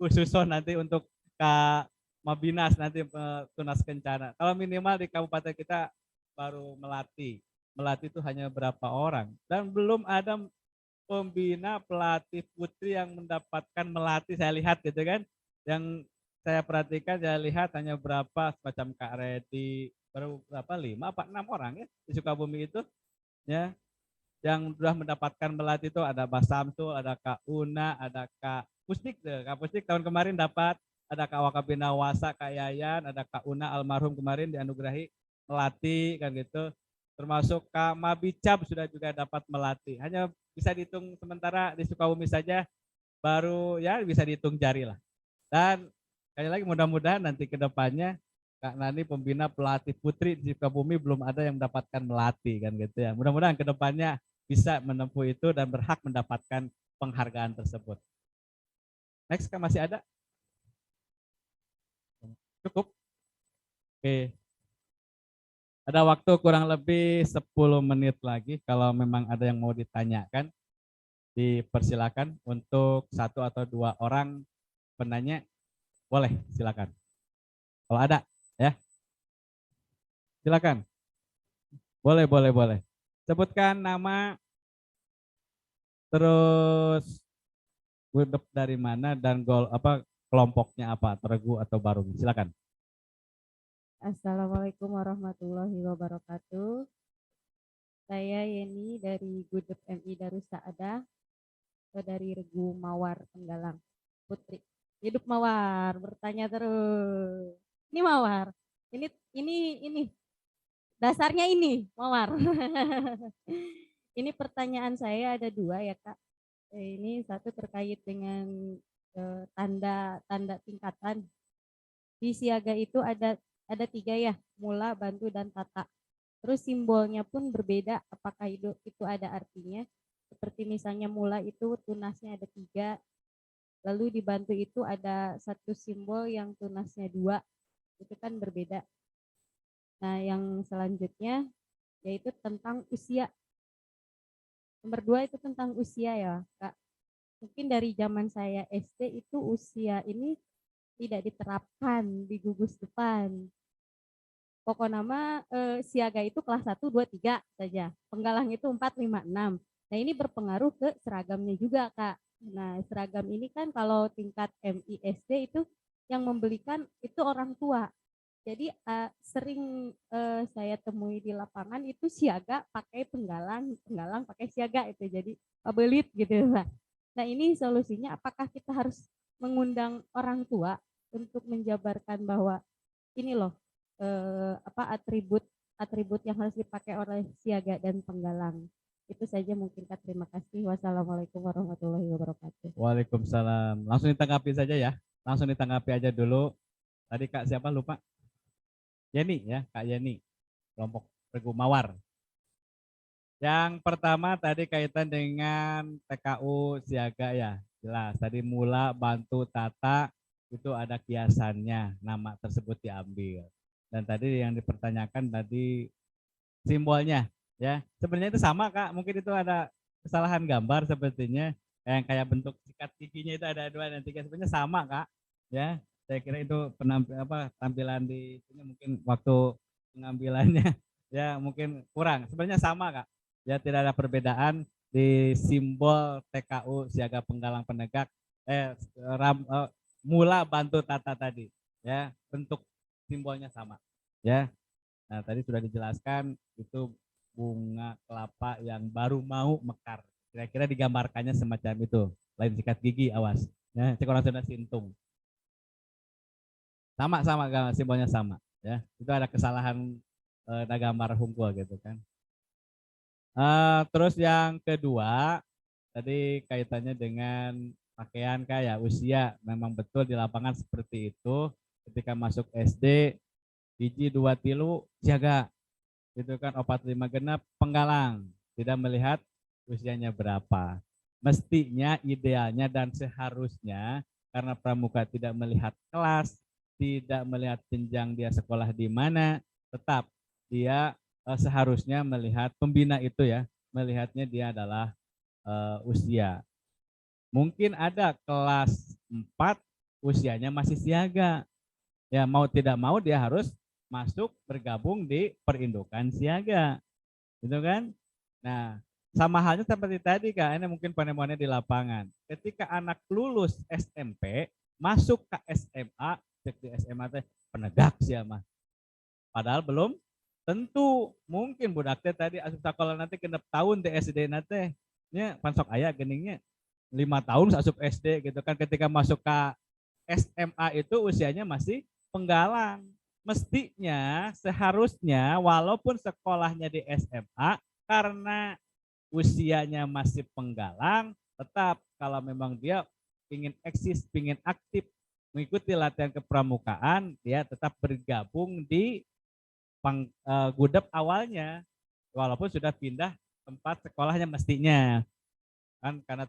Khususon nanti untuk Kak Mabinas nanti tunas kencana. Kalau minimal di kabupaten kita baru melatih. Melatih itu hanya berapa orang. Dan belum ada pembina pelatih putri yang mendapatkan melatih, saya lihat gitu kan. Yang saya perhatikan, saya lihat hanya berapa semacam Kak Redi, baru berapa 5 apa 6 orang ya di Sukabumi itu ya yang sudah mendapatkan melatih. Itu ada Mbak Samsul, ada Kak Una, ada Kak Pusdik. Kak Pusdik tahun kemarin dapat, ada Kak Wakabina Wasa, Kak Yayan, ada Kak Una almarhum kemarin dianugerahi melatih kan gitu. Termasuk Kak Mabicab sudah juga dapat melatih. Hanya bisa dihitung sementara di Sukabumi saja baru ya bisa dihitung jari lah. Dan sekali lagi mudah-mudahan nanti ke depannya Kak Nani pembina pelatih putri di Sukabumi belum ada yang mendapatkan melatih kan gitu ya. Mudah-mudahan ke depannya bisa menempuh itu dan berhak mendapatkan penghargaan tersebut. Next, Kak, masih ada? Cukup? Oke. Ada waktu kurang lebih 10 menit lagi. Kalau memang ada yang mau ditanyakan, dipersilakan untuk 1 atau 2 orang penanya. Boleh, silakan. Kalau ada, ya. Silakan. Boleh, boleh, boleh. Sebutkan nama, terus grup dari mana dan gol apa kelompoknya apa, Tergu atau Barung. Silakan. Assalamualaikum warahmatullahi wabarakatuh. Saya Yeni dari Gudep MI Darussaada atau dari Regu Mawar Tenggalang. Putri. Hidup Mawar, bertanya terus. Ini Mawar. Ini dasarnya ini Mawar. Ini pertanyaan saya ada 2 ya, Kak. Ini satu terkait dengan tanda tingkatan. Di siaga itu ada 3 ya, mula, bantu, dan tata. Terus simbolnya pun berbeda, apakah itu ada artinya? Seperti misalnya mula itu tunasnya ada 3, lalu dibantu itu ada 1 simbol yang tunasnya 2, itu kan berbeda. Nah yang selanjutnya yaitu tentang usia. Nomor 2 itu tentang usia ya, Kak. Mungkin dari zaman saya SD itu usia ini tidak diterapkan di gugus depan. Pokoknya nama siaga itu kelas 1, 2, 3 saja. Penggalang itu 4, 5, 6. Nah ini berpengaruh ke seragamnya juga, Kak. Nah seragam ini kan kalau tingkat MISD itu yang membelikan itu orang tua. Jadi sering saya temui di lapangan itu siaga pakai penggalang pakai siaga itu. Jadi pabelit gitu lah. Nah ini solusinya apakah kita harus mengundang orang tua untuk menjabarkan bahwa ini loh atribut yang harus dipakai oleh siaga dan penggalang. Itu saja mungkin, Kak. Terima kasih. Wassalamualaikum warahmatullahi wabarakatuh. Waalaikumsalam. Langsung ditanggapi saja ya. Langsung ditanggapi aja dulu. Tadi Kak siapa lupa? Yeni ya, Kak Yeni. Kelompok Regu Mawar. Yang pertama tadi kaitan dengan TKU siaga ya. Jelas, tadi mula, bantu, tata itu ada kiasannya, nama tersebut diambil. Dan tadi yang dipertanyakan tadi simbolnya ya. Sebenarnya itu sama, Kak. Mungkin itu ada kesalahan gambar sepertinya. Yang kayak bentuk sikat giginya itu ada 2 dan 3 sebenarnya sama, Kak. Ya, saya kira itu tampilan di sini mungkin waktu pengambilannya Ya mungkin kurang. Sebenarnya sama Kak. Ya tidak ada perbedaan di simbol TKU siaga penggalang penegak mula bantu tata tadi. Ya bentuk simbolnya sama. Ya. Nah tadi sudah dijelaskan itu bunga kelapa yang baru mau mekar. Kira-kira digambarkannya semacam itu. Lain sikat gigi, awas. Ya, cek orang sudah sintung. Sama-sama simbolnya sama. Ya, itu ada kesalahan gambar hungkul gitu kan. Terus yang kedua, tadi kaitannya dengan pakaian kayak usia, memang betul di lapangan seperti itu. Ketika masuk SD, hiji dua tilu jaga, gitu kan, opat lima genap penggalang, tidak melihat usianya berapa. Mestinya, idealnya dan seharusnya karena pramuka tidak melihat kelas, tidak melihat jenjang dia sekolah di mana, tetap dia seharusnya melihat pembina itu ya, melihatnya dia adalah usia. Mungkin ada kelas 4 usianya masih siaga. Ya mau tidak mau dia harus masuk bergabung di perindukan siaga. Gitu kan? Nah, sama halnya seperti tadi Kak, ini mungkin penemuannya di lapangan. Ketika anak lulus SMP, masuk ke SMA, cek di SMA teh penegak siapa. Padahal belum tentu, mungkin budak teh tadi asup sekolah nanti genep tahun di SD nate nya pansok aya geningnya 5 tahun asup SD gitu kan, ketika masuk ke SMA itu usianya masih penggalang. Mestinya seharusnya walaupun sekolahnya di SMA karena usianya masih penggalang, tetap kalau memang dia ingin eksis, ingin aktif mengikuti latihan kepramukaan, dia tetap bergabung di gudep awalnya walaupun sudah pindah tempat sekolahnya mestinya kan, karena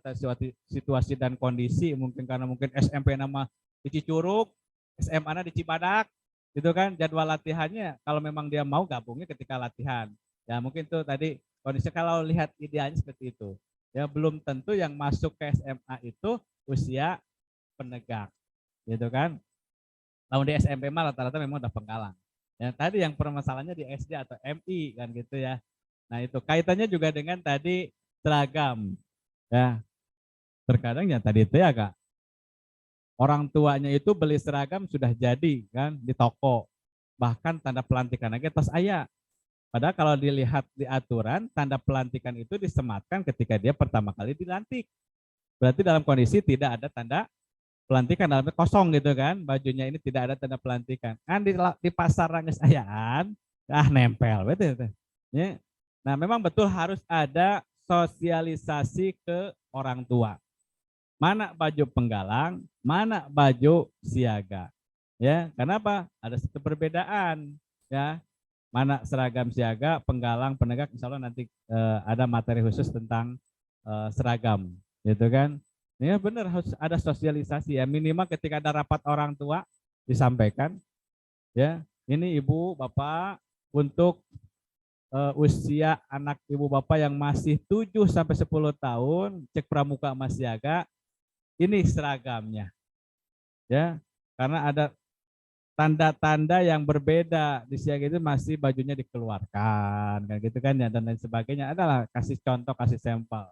situasi dan kondisi, mungkin karena mungkin SMP nama di Cicurug, SMA di Cibadak gitu kan, jadwal latihannya kalau memang dia mau gabungnya ketika latihan ya mungkin tuh tadi kondisi. Kalau lihat idealnya seperti itu ya, belum tentu yang masuk ke SMA itu usia penegak gitu kan. Lalu di SMP mah rata-rata memang udah penggalang. Ya, tadi yang permasalahannya di SD atau MI kan gitu ya. Nah itu kaitannya juga dengan tadi seragam. Ya, terkadang ya tadi itu ya Kak, orang tuanya itu beli seragam sudah jadi kan di toko. Bahkan tanda pelantikan aja tas ayah. Padahal kalau dilihat di aturan, tanda pelantikan itu disematkan ketika dia pertama kali dilantik. Berarti dalam kondisi tidak ada tanda pelantikan, dalamnya kosong gitu kan, bajunya ini tidak ada tanda pelantikan kan, di pasar rangis ayaan nempel betul ya. Nah memang betul harus ada sosialisasi ke orang tua, mana baju penggalang, mana baju siaga ya. Kenapa ada satu perbedaan ya, mana seragam siaga, penggalang, penegak, insya Allah nanti ada materi khusus tentang seragam gitu kan. Ya benar, harus ada sosialisasi ya, minimal ketika ada rapat orang tua disampaikan ya, ini ibu bapak untuk usia anak ibu bapak yang masih 7 sampai 10 tahun cek pramuka mas siaga, ini seragamnya ya, karena ada tanda-tanda yang berbeda di siaga itu masih bajunya dikeluarkan kan gitu kan ya, dan lain sebagainya. Adalah kasih contoh, kasih sampel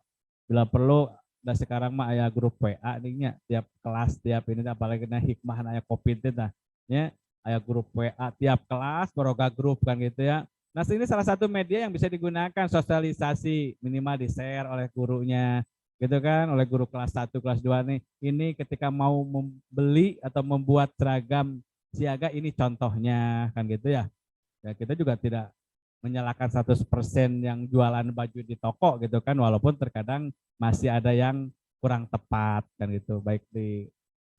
bila perlu. Dan sekarang mah aya grup WA nih, tiap kelas tiap ini, apalagi na hikmah aya covid itu nah ya, aya grup WA tiap kelas beroga grup kan gitu ya. Nah ini salah satu media yang bisa digunakan sosialisasi, minimal di share oleh gurunya gitu kan, oleh guru kelas 1 kelas 2 nih, ini ketika mau membeli atau membuat seragam siaga ini contohnya kan gitu ya. Ya kita juga tidak menyalahkan 100% yang jualan baju di toko gitu kan, walaupun terkadang masih ada yang kurang tepat kan gitu, baik di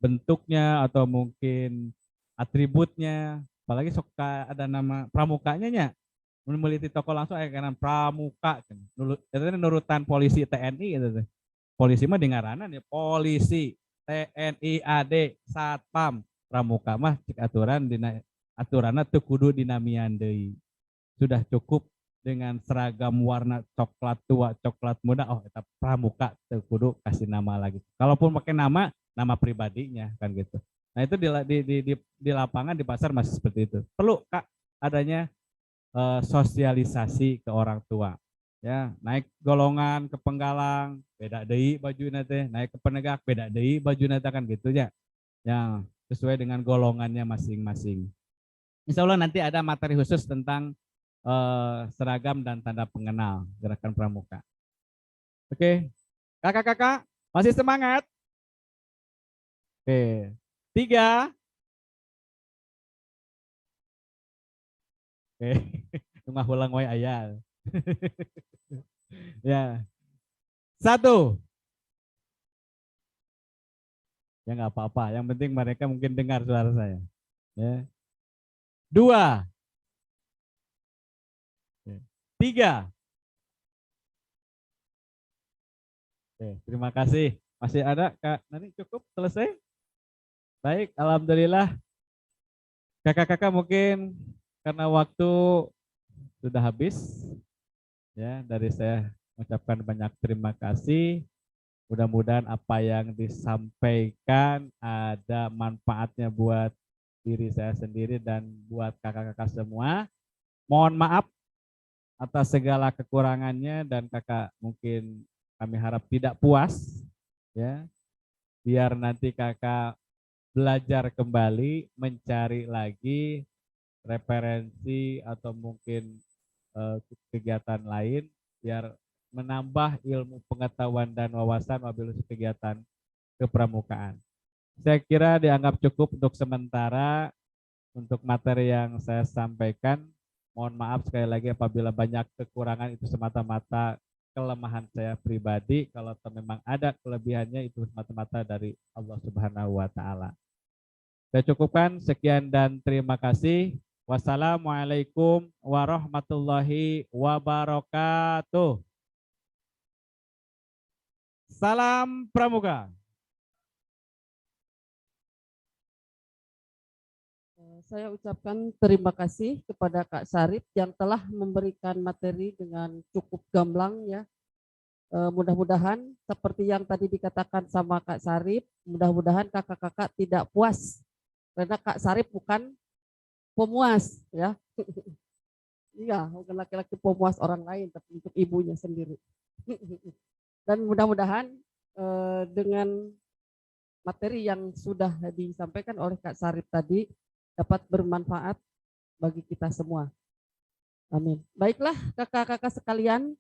bentuknya atau mungkin atributnya, apalagi suka ada nama pramukanya nya, membeli di toko langsung karena pramuka kan. Nurutan polisi TNI gitu. Polisi mah dengaranan ya polisi TNI AD Satpam, pramuka mah cek aturan dina aturanna teu kudu dinamian deui. Sudah cukup dengan seragam warna coklat tua, coklat muda, oh eta pramuka teu kudu kasih nama lagi. Kalaupun pakai nama pribadinya kan gitu. Nah itu di lapangan di pasar masih seperti itu. Perlu Kak adanya sosialisasi ke orang tua. Ya, naik golongan ke Penggalang, beda deui bajuna teh, naik ke Penegak, beda deui bajuna teh kan gitu ya. Yang sesuai dengan golongannya masing-masing. Insya Allah nanti ada materi khusus tentang seragam dan tanda pengenal gerakan pramuka. Oke, kakak-kakak masih semangat? Oke, 3. Oke, rumah ulang wae aya. Ya, 1. Ya nggak apa-apa, yang penting mereka mungkin dengar suara saya. Ya. 2. 3. Oke, terima kasih. Masih ada Kak Nani, cukup selesai? Baik, alhamdulillah. Kakak-kakak mungkin karena waktu sudah habis, ya dari saya mengucapkan banyak terima kasih. Mudah-mudahan apa yang disampaikan ada manfaatnya buat diri saya sendiri dan buat kakak-kakak semua. Mohon maaf atas segala kekurangannya dan kakak mungkin kami harap tidak puas, ya. Biar nanti kakak belajar kembali, mencari lagi referensi atau mungkin kegiatan lain biar menambah ilmu pengetahuan dan wawasan wabil kegiatan kepramukaan. Saya kira dianggap cukup untuk sementara untuk materi yang saya sampaikan. Mohon maaf sekali lagi apabila banyak kekurangan itu semata-mata kelemahan saya pribadi. Kalau memang ada kelebihannya itu semata-mata dari Allah Subhanahu wa taala. Saya cukupkan, sekian dan terima kasih. Wassalamualaikum warahmatullahi wabarakatuh. Salam Pramuka. Saya ucapkan terima kasih kepada Kak Sarip yang telah memberikan materi dengan cukup gamblang ya. Mudah-mudahan seperti yang tadi dikatakan sama Kak Sarip, mudah-mudahan kakak-kakak tidak puas karena Kak Sarip bukan pemuas ya. Iya, bukan laki-laki pemuas orang lain tapi untuk ibunya sendiri. Dan mudah-mudahan dengan materi yang sudah disampaikan oleh Kak Sarip tadi dapat bermanfaat bagi kita semua. Amin. Baiklah kakak-kakak sekalian,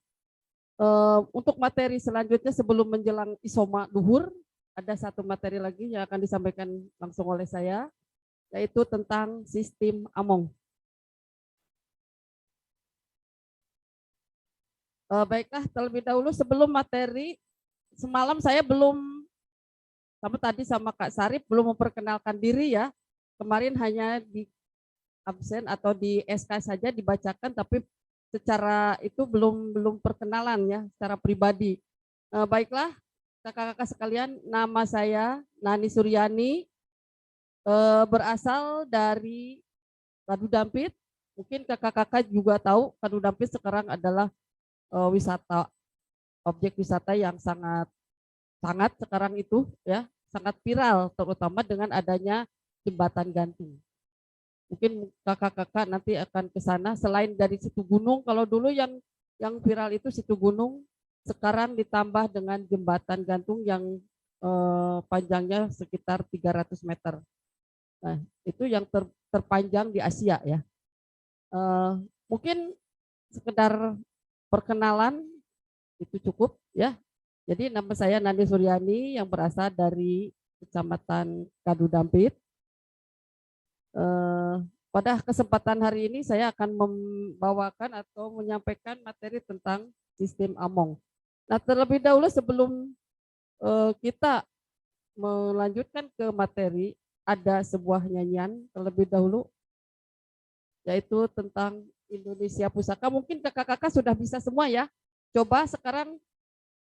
untuk materi selanjutnya sebelum menjelang isoma duhur, ada satu materi lagi yang akan disampaikan langsung oleh saya, yaitu tentang sistem Among. Baiklah, terlebih dahulu sebelum materi, semalam saya belum, sama tadi sama Kak Sarip, belum memperkenalkan diri ya. Kemarin hanya di absen atau di SK saja dibacakan, tapi secara itu belum perkenalan ya, secara pribadi. Baiklah, kakak-kakak sekalian, nama saya Nani Suryani, berasal dari Kadu Dampit. Mungkin kakak-kakak juga tahu Kadu Dampit sekarang adalah wisata, objek wisata yang sangat sekarang itu ya, sangat viral, terutama dengan adanya jembatan gantung. Mungkin kakak-kakak nanti akan ke sana selain dari situ gunung. Kalau dulu yang viral itu situ gunung, sekarang ditambah dengan jembatan gantung yang panjangnya sekitar 300 meter. Nah, itu yang terpanjang di Asia ya. Mungkin sekedar perkenalan itu cukup ya. Jadi nama saya Nani Suryani yang berasal dari Kecamatan Kadu Dampit. Pada kesempatan hari ini saya akan membawakan atau menyampaikan materi tentang sistem Among. Nah, terlebih dahulu sebelum kita melanjutkan ke materi, ada sebuah nyanyian terlebih dahulu, yaitu tentang Indonesia Pusaka. Mungkin kakak-kakak sudah bisa semua ya. Coba sekarang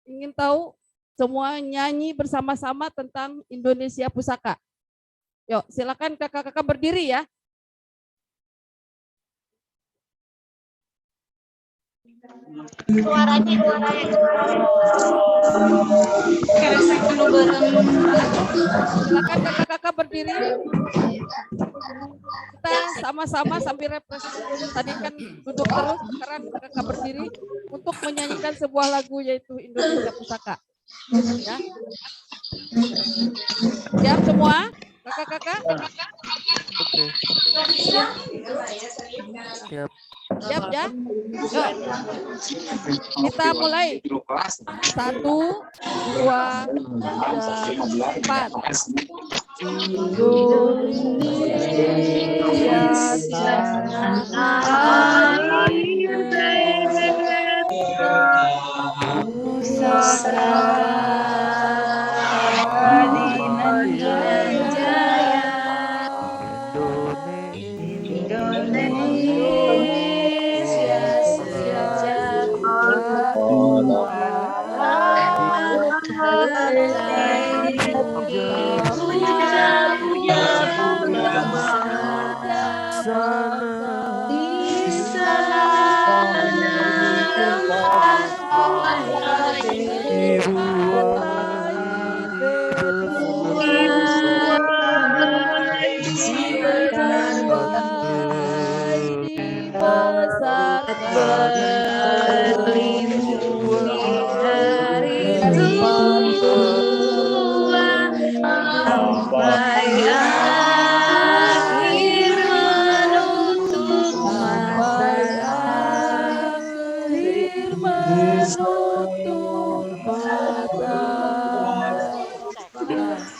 ingin tahu semua nyanyi bersama-sama tentang Indonesia Pusaka. Yuk, silakan kakak-kakak berdiri ya. Suaranya. Silakan kakak-kakak berdiri. kita sama-sama sambil refresh. Tadi kan duduk terus, sekarang kakak berdiri untuk menyanyikan sebuah lagu yaitu Indonesia Pusaka. Ya. Siap semua, kakak-kakak? Oke. Siap. Siap ya? Yuk. Kita mulai. 1, 2, 3, 4. Indonesia sejak di sana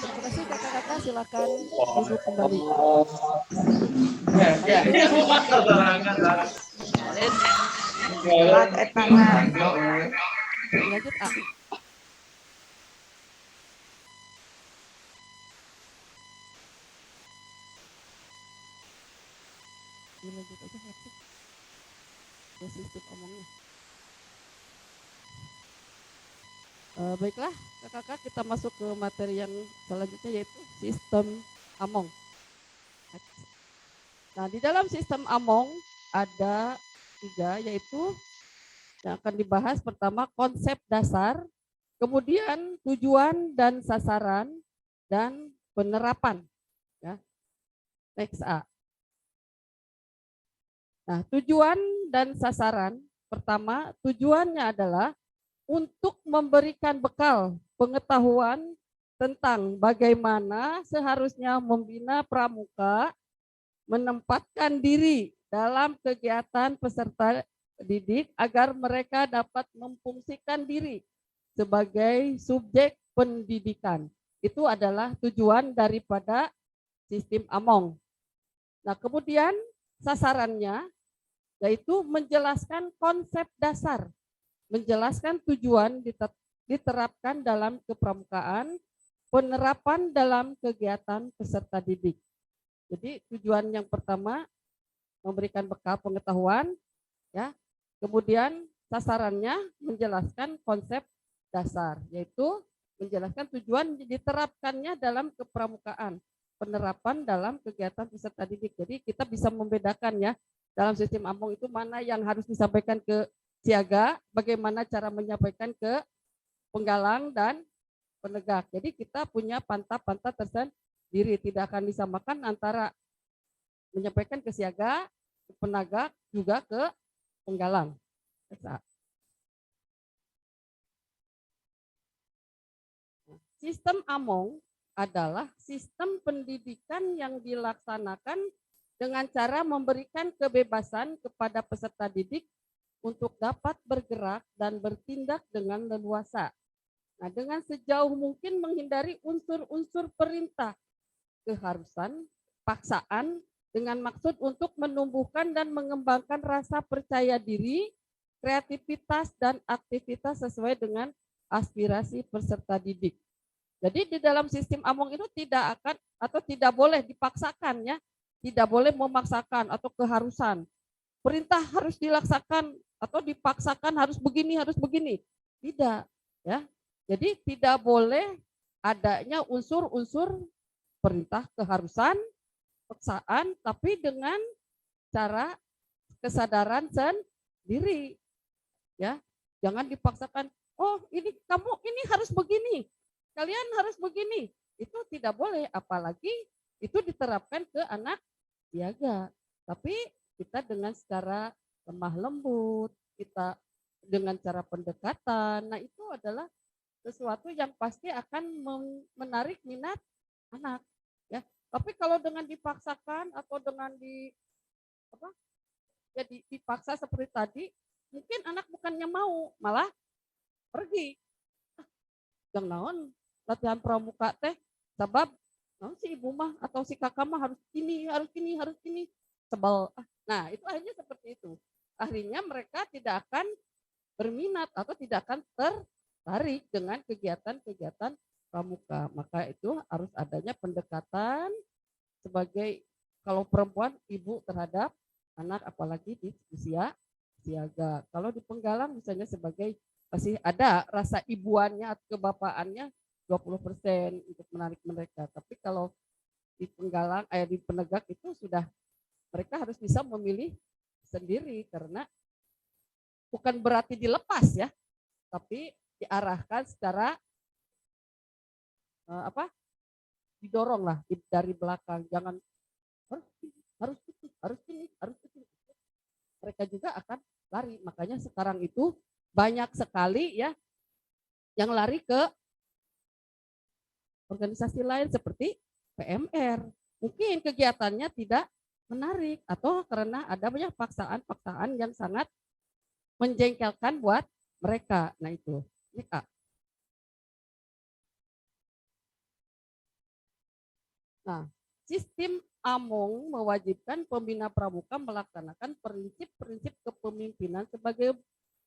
terima kasih kakak-kakak, silakan duduk kembali. Lanjut A. Lanjut aja ngerti. Ya, sistem omongnya. Baiklah kakak-kakak, kita masuk ke materi yang selanjutnya yaitu sistem Among. Nah, di dalam sistem Among ada 3 yaitu yang akan dibahas. Pertama konsep dasar, kemudian tujuan dan sasaran, dan penerapan. Ya. Next A. Nah, tujuan dan sasaran, pertama tujuannya adalah untuk memberikan bekal pengetahuan tentang bagaimana seharusnya membina pramuka, menempatkan diri dalam kegiatan peserta didik agar mereka dapat memfungsikan diri sebagai subjek pendidikan. Itu adalah tujuan daripada sistem Among. Nah, kemudian sasarannya yaitu menjelaskan konsep dasar, menjelaskan tujuan diterapkan dalam kepramukaan, penerapan dalam kegiatan peserta didik. Jadi tujuan yang pertama memberikan bekal pengetahuan, ya. Kemudian sasarannya menjelaskan konsep dasar, yaitu menjelaskan tujuan diterapkannya dalam kepramukaan, penerapan dalam kegiatan peserta didik. Jadi kita bisa membedakan ya dalam sistem Among itu mana yang harus disampaikan ke siaga, bagaimana cara menyampaikan ke penggalang dan penegak. Jadi kita punya pantap-pantap tersendiri, tidak akan disamakan antara menyampaikan ke siaga, ke penegak, juga ke penggalang. Sistem Among adalah sistem pendidikan yang dilaksanakan dengan cara memberikan kebebasan kepada peserta didik untuk dapat bergerak dan bertindak dengan leluasa. Nah, dengan sejauh mungkin menghindari unsur-unsur perintah, keharusan, paksaan, dengan maksud untuk menumbuhkan dan mengembangkan rasa percaya diri, kreativitas, dan aktivitas sesuai dengan aspirasi peserta didik. Jadi di dalam sistem Among itu tidak akan atau tidak boleh dipaksakan ya, tidak boleh memaksakan atau keharusan. Perintah harus dilaksanakan atau dipaksakan harus begini, tidak ya. Jadi tidak boleh adanya unsur-unsur perintah keharusan, paksaan, tapi dengan cara kesadaran sendiri ya. Jangan dipaksakan, oh ini kamu ini harus begini, kalian harus begini. Itu tidak boleh, apalagi itu diterapkan ke anak siaga. Tapi kita dengan secara lemah lembut, kita dengan cara pendekatan, nah itu adalah sesuatu yang pasti akan menarik minat anak. Ya, tapi kalau dengan dipaksakan atau dengan dipaksa seperti tadi, mungkin anak bukannya mau, malah pergi. Yang naon latihan pramuka teh, sebab si ibu mah atau si kakak mah harus ini, sebel. Nah, itu akhirnya seperti itu. Akhirnya mereka tidak akan berminat atau tidak akan tertarik dengan kegiatan-kegiatan pramuka. Maka itu harus adanya pendekatan sebagai kalau perempuan ibu terhadap anak, apalagi di usia siaga. Kalau di penggalang misalnya sebagai masih ada rasa ibuannya atau kebapaannya 20% untuk menarik mereka. Tapi kalau di penggalang, di penegak itu sudah mereka harus bisa memilih sendiri, karena bukan berarti dilepas ya, tapi diarahkan secara didorong lah dari belakang, jangan harus ini. Mereka juga akan lari. Makanya sekarang itu banyak sekali ya yang lari ke organisasi lain seperti PMR. Mungkin kegiatannya tidak menarik atau karena ada banyak paksaan yang sangat menjengkelkan buat mereka. Nah itu. Ini Kak. Nah, sistem AMONG mewajibkan pembina pramuka melaksanakan prinsip-prinsip kepemimpinan sebagai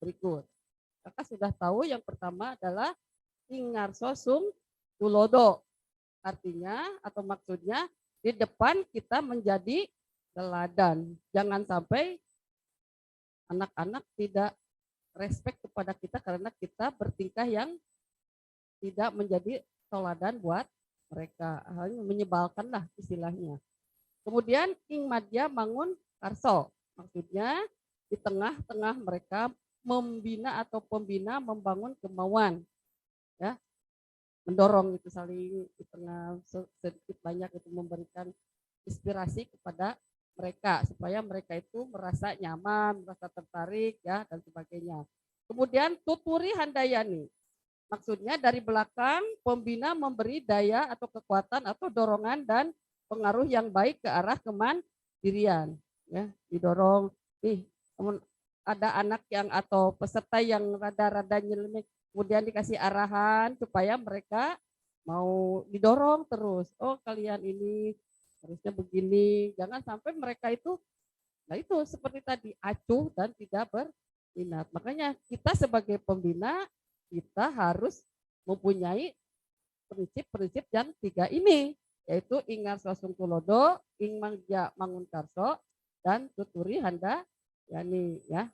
berikut. Kakak sudah tahu yang pertama adalah Ingarso Sung Tulodo. Artinya atau maksudnya di depan kita menjadi teladan. Jangan sampai anak-anak tidak respect kepada kita karena kita bertingkah yang tidak menjadi teladan buat mereka. Hanya menyebalkan lah istilahnya. Kemudian Ing Madya Mangun Karso. Maksudnya di tengah-tengah mereka membina atau pembina membangun kemauan. Ya, mendorong itu saling di tengah sedikit banyak itu memberikan inspirasi kepada mereka supaya mereka itu merasa nyaman, merasa tertarik ya dan sebagainya. Kemudian tuturi handayani. Maksudnya dari belakang pembina memberi daya atau kekuatan atau dorongan dan pengaruh yang baik ke arah kemandirian ya, didorong nih ada anak yang atau peserta yang rada-rada nyeleneh, kemudian dikasih arahan supaya mereka mau didorong terus. Oh kalian ini harusnya begini. Jangan sampai mereka itu, nah itu seperti tadi acuh dan tidak berminat. Makanya kita sebagai pembina kita harus mempunyai prinsip-prinsip yang 3 ini, yaitu Ingarso Sung Tulodo, Ing Madya Mangun Karso, dan tuturi handayani ya.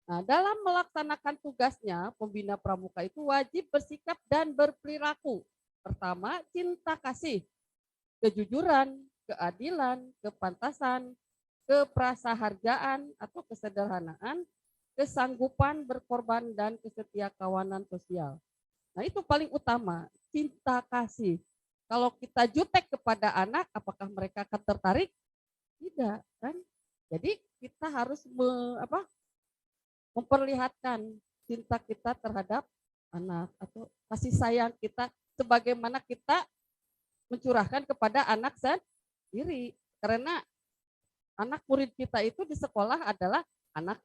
Nah, dalam melaksanakan tugasnya, pembina pramuka itu wajib bersikap dan berperilaku. Pertama, cinta kasih, kejujuran, keadilan, kepantasan, keprasahargaan atau kesederhanaan, kesanggupan berkorban, dan kesetiakawanan sosial. Nah, itu paling utama, cinta kasih. Kalau kita jutek kepada anak, apakah mereka akan tertarik? Tidak, kan? Jadi kita harus memperlihatkan cinta kita terhadap anak atau kasih sayang kita sebagaimana kita mencurahkan kepada anak sendiri. Karena anak murid kita itu di sekolah adalah anak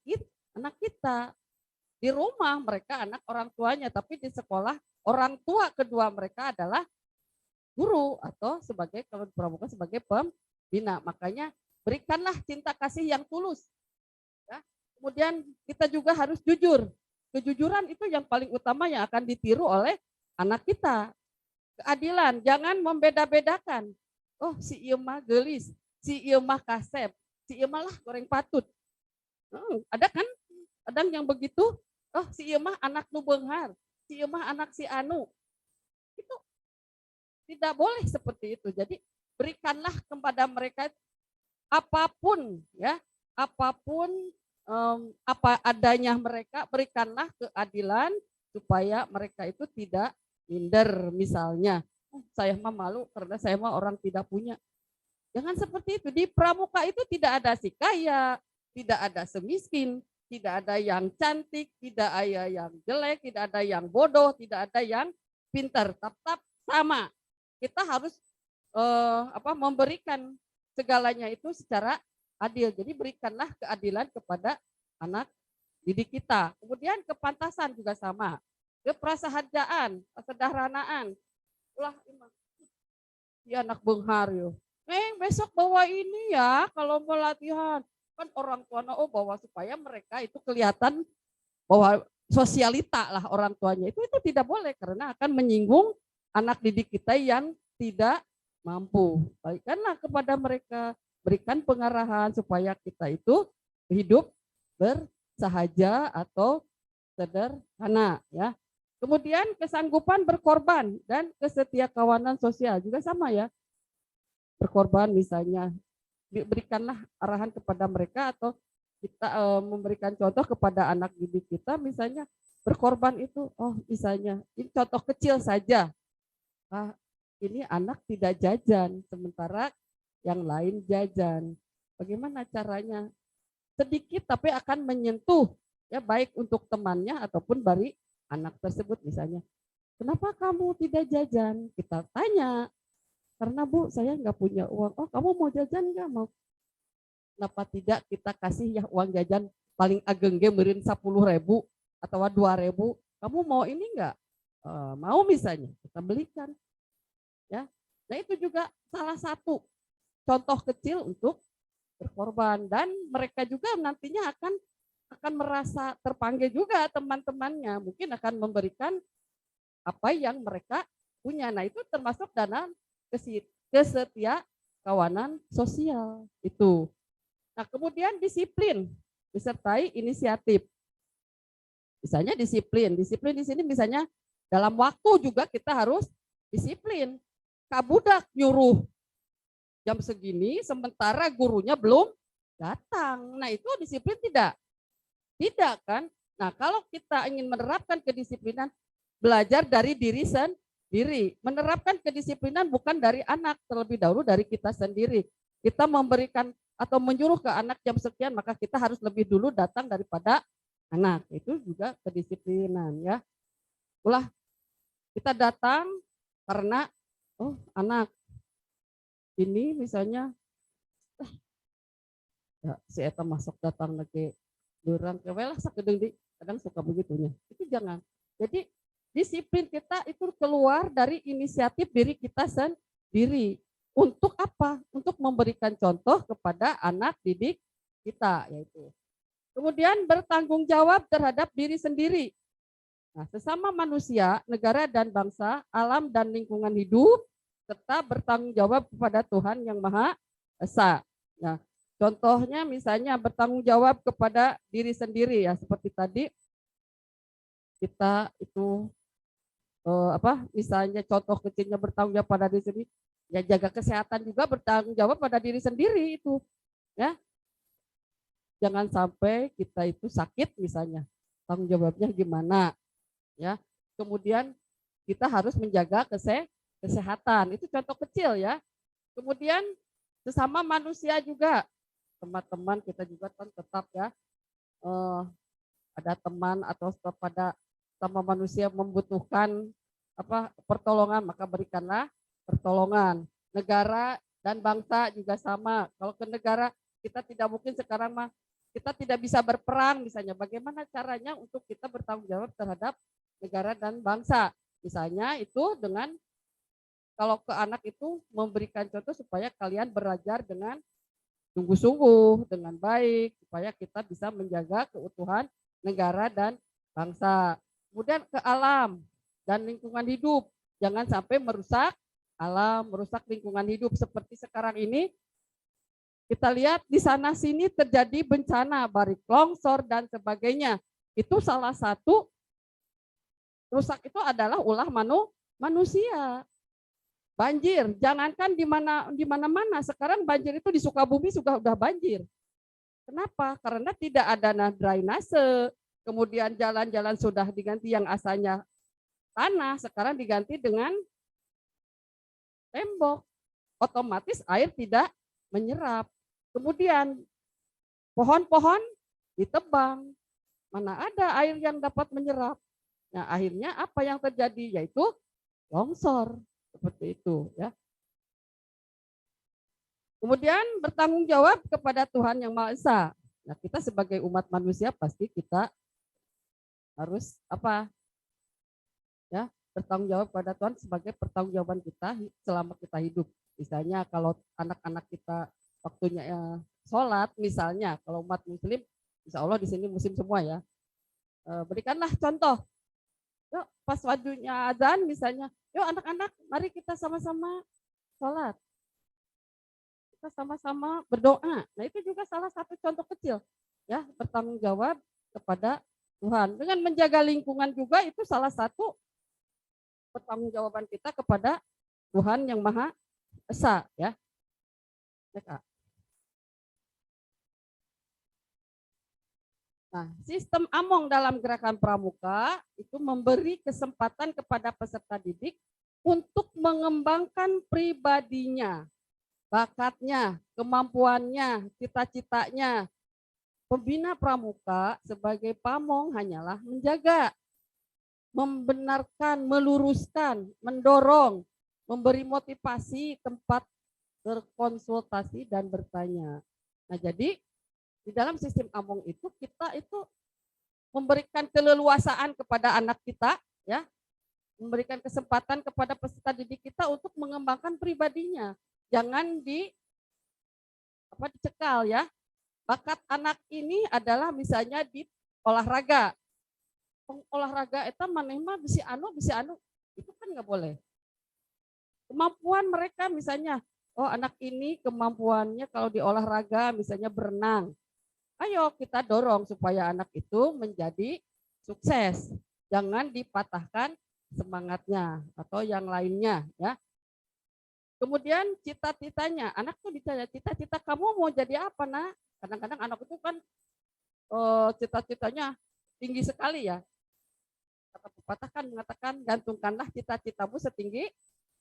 kita. Di rumah mereka anak orang tuanya, tapi di sekolah orang tua kedua mereka adalah guru atau sebagai kalau pramuka sebagai pembina. Makanya berikanlah cinta kasih yang tulus. Ya. Kemudian kita juga harus jujur. Kejujuran itu yang paling utama yang akan ditiru oleh anak kita. Keadilan, jangan membeda-bedakan. Oh si ieu mah geulis, si ieu mah kasep, si ieu mah lah goreng patut. Ada kan? Kadang yang begitu, oh si ieu mah anak nu beunghar, si ieu mah anak si anu. Itu tidak boleh seperti itu. Jadi berikanlah kepada mereka apapun ya, apapun apa adanya mereka, berikanlah keadilan supaya mereka itu tidak minder. Misalnya "Oh, saya mah malu karena saya mah orang tidak punya." Jangan seperti itu. Di pramuka itu tidak ada si kaya, tidak ada semiskin, tidak ada yang cantik, tidak ada yang jelek, tidak ada yang bodoh, tidak ada yang pintar. Tetap sama. Kita harus memberikan segalanya itu secara adil. Jadi berikanlah keadilan kepada anak didik kita. Kemudian kepantasan juga sama. Keprasahajaan, kesederhanaan. Ulah ya anak benghar yo. Besok bawa ini ya kalau mau latihan. Kan orang tua bawa supaya mereka itu kelihatan bahwa sosialita lah orang tuanya. Itu tidak boleh karena akan menyinggung anak didik kita yang tidak mampu. Berikanlah kepada mereka, berikan pengarahan supaya kita itu hidup bersahaja atau sederhana ya. Kemudian kesanggupan berkorban dan kesetiakawanan sosial juga sama ya. Berkorban misalnya, berikanlah arahan kepada mereka atau kita memberikan contoh kepada anak didik kita misalnya berkorban itu, misalnya ini contoh kecil saja. Ini anak tidak jajan, sementara yang lain jajan. Bagaimana caranya? Sedikit tapi akan menyentuh ya baik untuk temannya ataupun bagi anak tersebut misalnya. Kenapa kamu tidak jajan? Kita tanya. Karena Bu, saya nggak punya uang. Oh, kamu mau jajan nggak? Mau. Kenapa tidak kita kasih ya uang jajan paling ageng meureun 10.000 atau 2.000. Kamu mau ini nggak? Mau misalnya, kita belikan. Ya, nah itu juga salah satu contoh kecil untuk berkorban dan mereka juga nantinya akan merasa terpanggil juga teman-temannya, mungkin akan memberikan apa yang mereka punya. Nah itu termasuk dalam kesetiakawanan sosial itu. Nah kemudian disiplin disertai inisiatif. Misalnya disiplin di sini misalnya dalam waktu juga kita harus disiplin. Kabudak nyuruh jam segini sementara gurunya belum datang. Nah itu disiplin tidak? Tidak kan? Nah kalau kita ingin menerapkan kedisiplinan, belajar dari diri sendiri. Menerapkan kedisiplinan bukan dari anak, terlebih dahulu dari kita sendiri. Kita memberikan atau menyuruh ke anak jam sekian, maka kita harus lebih dulu datang daripada anak. Itu juga kedisiplinan ya. Ulah kita datang karena anak ini misalnya si eta masuk datang lagi durang kewelah sakedeng di kadang suka begitunya. Itu jangan. Jadi disiplin kita itu keluar dari inisiatif diri kita sendiri. Untuk apa? Untuk memberikan contoh kepada anak didik kita yaitu. Kemudian bertanggung jawab terhadap diri sendiri. Nah, sesama manusia, negara dan bangsa, alam dan lingkungan hidup, serta bertanggung jawab kepada Tuhan yang Maha Esa. Nah, contohnya misalnya bertanggung jawab kepada diri sendiri ya, seperti tadi kita itu misalnya contoh kecilnya bertanggung jawab pada diri sendiri, ya jaga kesehatan juga bertanggung jawab pada diri sendiri itu, ya. Jangan sampai kita itu sakit misalnya, tanggung jawabnya gimana? Ya, kemudian kita harus menjaga kesehatan. Itu contoh kecil ya. Kemudian sesama manusia juga, teman-teman kita juga kan tetap ya ada teman atau kepada sama manusia membutuhkan pertolongan, maka berikanlah pertolongan. Negara dan bangsa juga sama. Kalau ke negara kita tidak mungkin sekarang mah kita tidak bisa berperang misalnya. Bagaimana caranya untuk kita bertanggung jawab terhadap negara dan bangsa. Misalnya itu dengan kalau ke anak itu memberikan contoh supaya kalian belajar dengan sungguh-sungguh, dengan baik, supaya kita bisa menjaga keutuhan negara dan bangsa. Kemudian ke alam dan lingkungan hidup. Jangan sampai merusak alam, merusak lingkungan hidup. Seperti sekarang ini, kita lihat di sana sini terjadi bencana, barik longsor dan sebagainya. Itu salah satu rusak itu adalah ulah manusia. Banjir, jangankan di mana-mana. Sekarang banjir itu di Sukabumi sudah banjir. Kenapa? Karena tidak ada drainase. Kemudian jalan-jalan sudah diganti yang asalnya tanah, sekarang diganti dengan tembok, otomatis air tidak menyerap. Kemudian pohon-pohon ditebang, mana ada air yang dapat menyerap. Nah, akhirnya apa yang terjadi? Yaitu longsor, seperti itu ya. Kemudian bertanggung jawab kepada Tuhan Yang Maha Esa. Nah, kita sebagai umat manusia pasti kita harus apa? Ya, bertanggung jawab pada Tuhan sebagai pertanggungjawaban kita selama kita hidup. Misalnya kalau anak-anak kita waktunya sholat, misalnya kalau umat muslim, insya Allah di sini muslim semua ya, berikanlah contoh. Yuk pas waktunya azan misalnya, yuk anak-anak mari kita sama-sama sholat. Kita sama-sama berdoa. Nah itu juga salah satu contoh kecil ya, bertanggung jawab kepada Tuhan. Dengan menjaga lingkungan juga itu salah satu pertanggungjawaban kita kepada Tuhan Yang Maha Esa ya. Nah, sistem Among dalam gerakan pramuka itu memberi kesempatan kepada peserta didik untuk mengembangkan pribadinya, bakatnya, kemampuannya, cita-citanya. Pembina pramuka sebagai pamong hanyalah menjaga, membenarkan, meluruskan, mendorong, memberi motivasi, tempat berkonsultasi dan bertanya. Nah, jadi di dalam sistem Among itu kita itu memberikan keleluasaan kepada anak kita ya, memberikan kesempatan kepada peserta didik kita untuk mengembangkan pribadinya. Jangan dicekal ya. Bakat anak ini adalah misalnya di olahraga. Olahraga itu manehma bisi anu itu kan nggak boleh. Kemampuan mereka misalnya, oh anak ini kemampuannya kalau di olahraga misalnya berenang. Ayo kita dorong supaya anak itu menjadi sukses. Jangan dipatahkan semangatnya atau yang lainnya ya. Kemudian cita-citanya, anak tuh ditanya cita-cita kamu mau jadi apa nak? Kadang-kadang anak itu kan cita-citanya tinggi sekali ya. Kata pepatah kan mengatakan gantungkanlah cita-citamu setinggi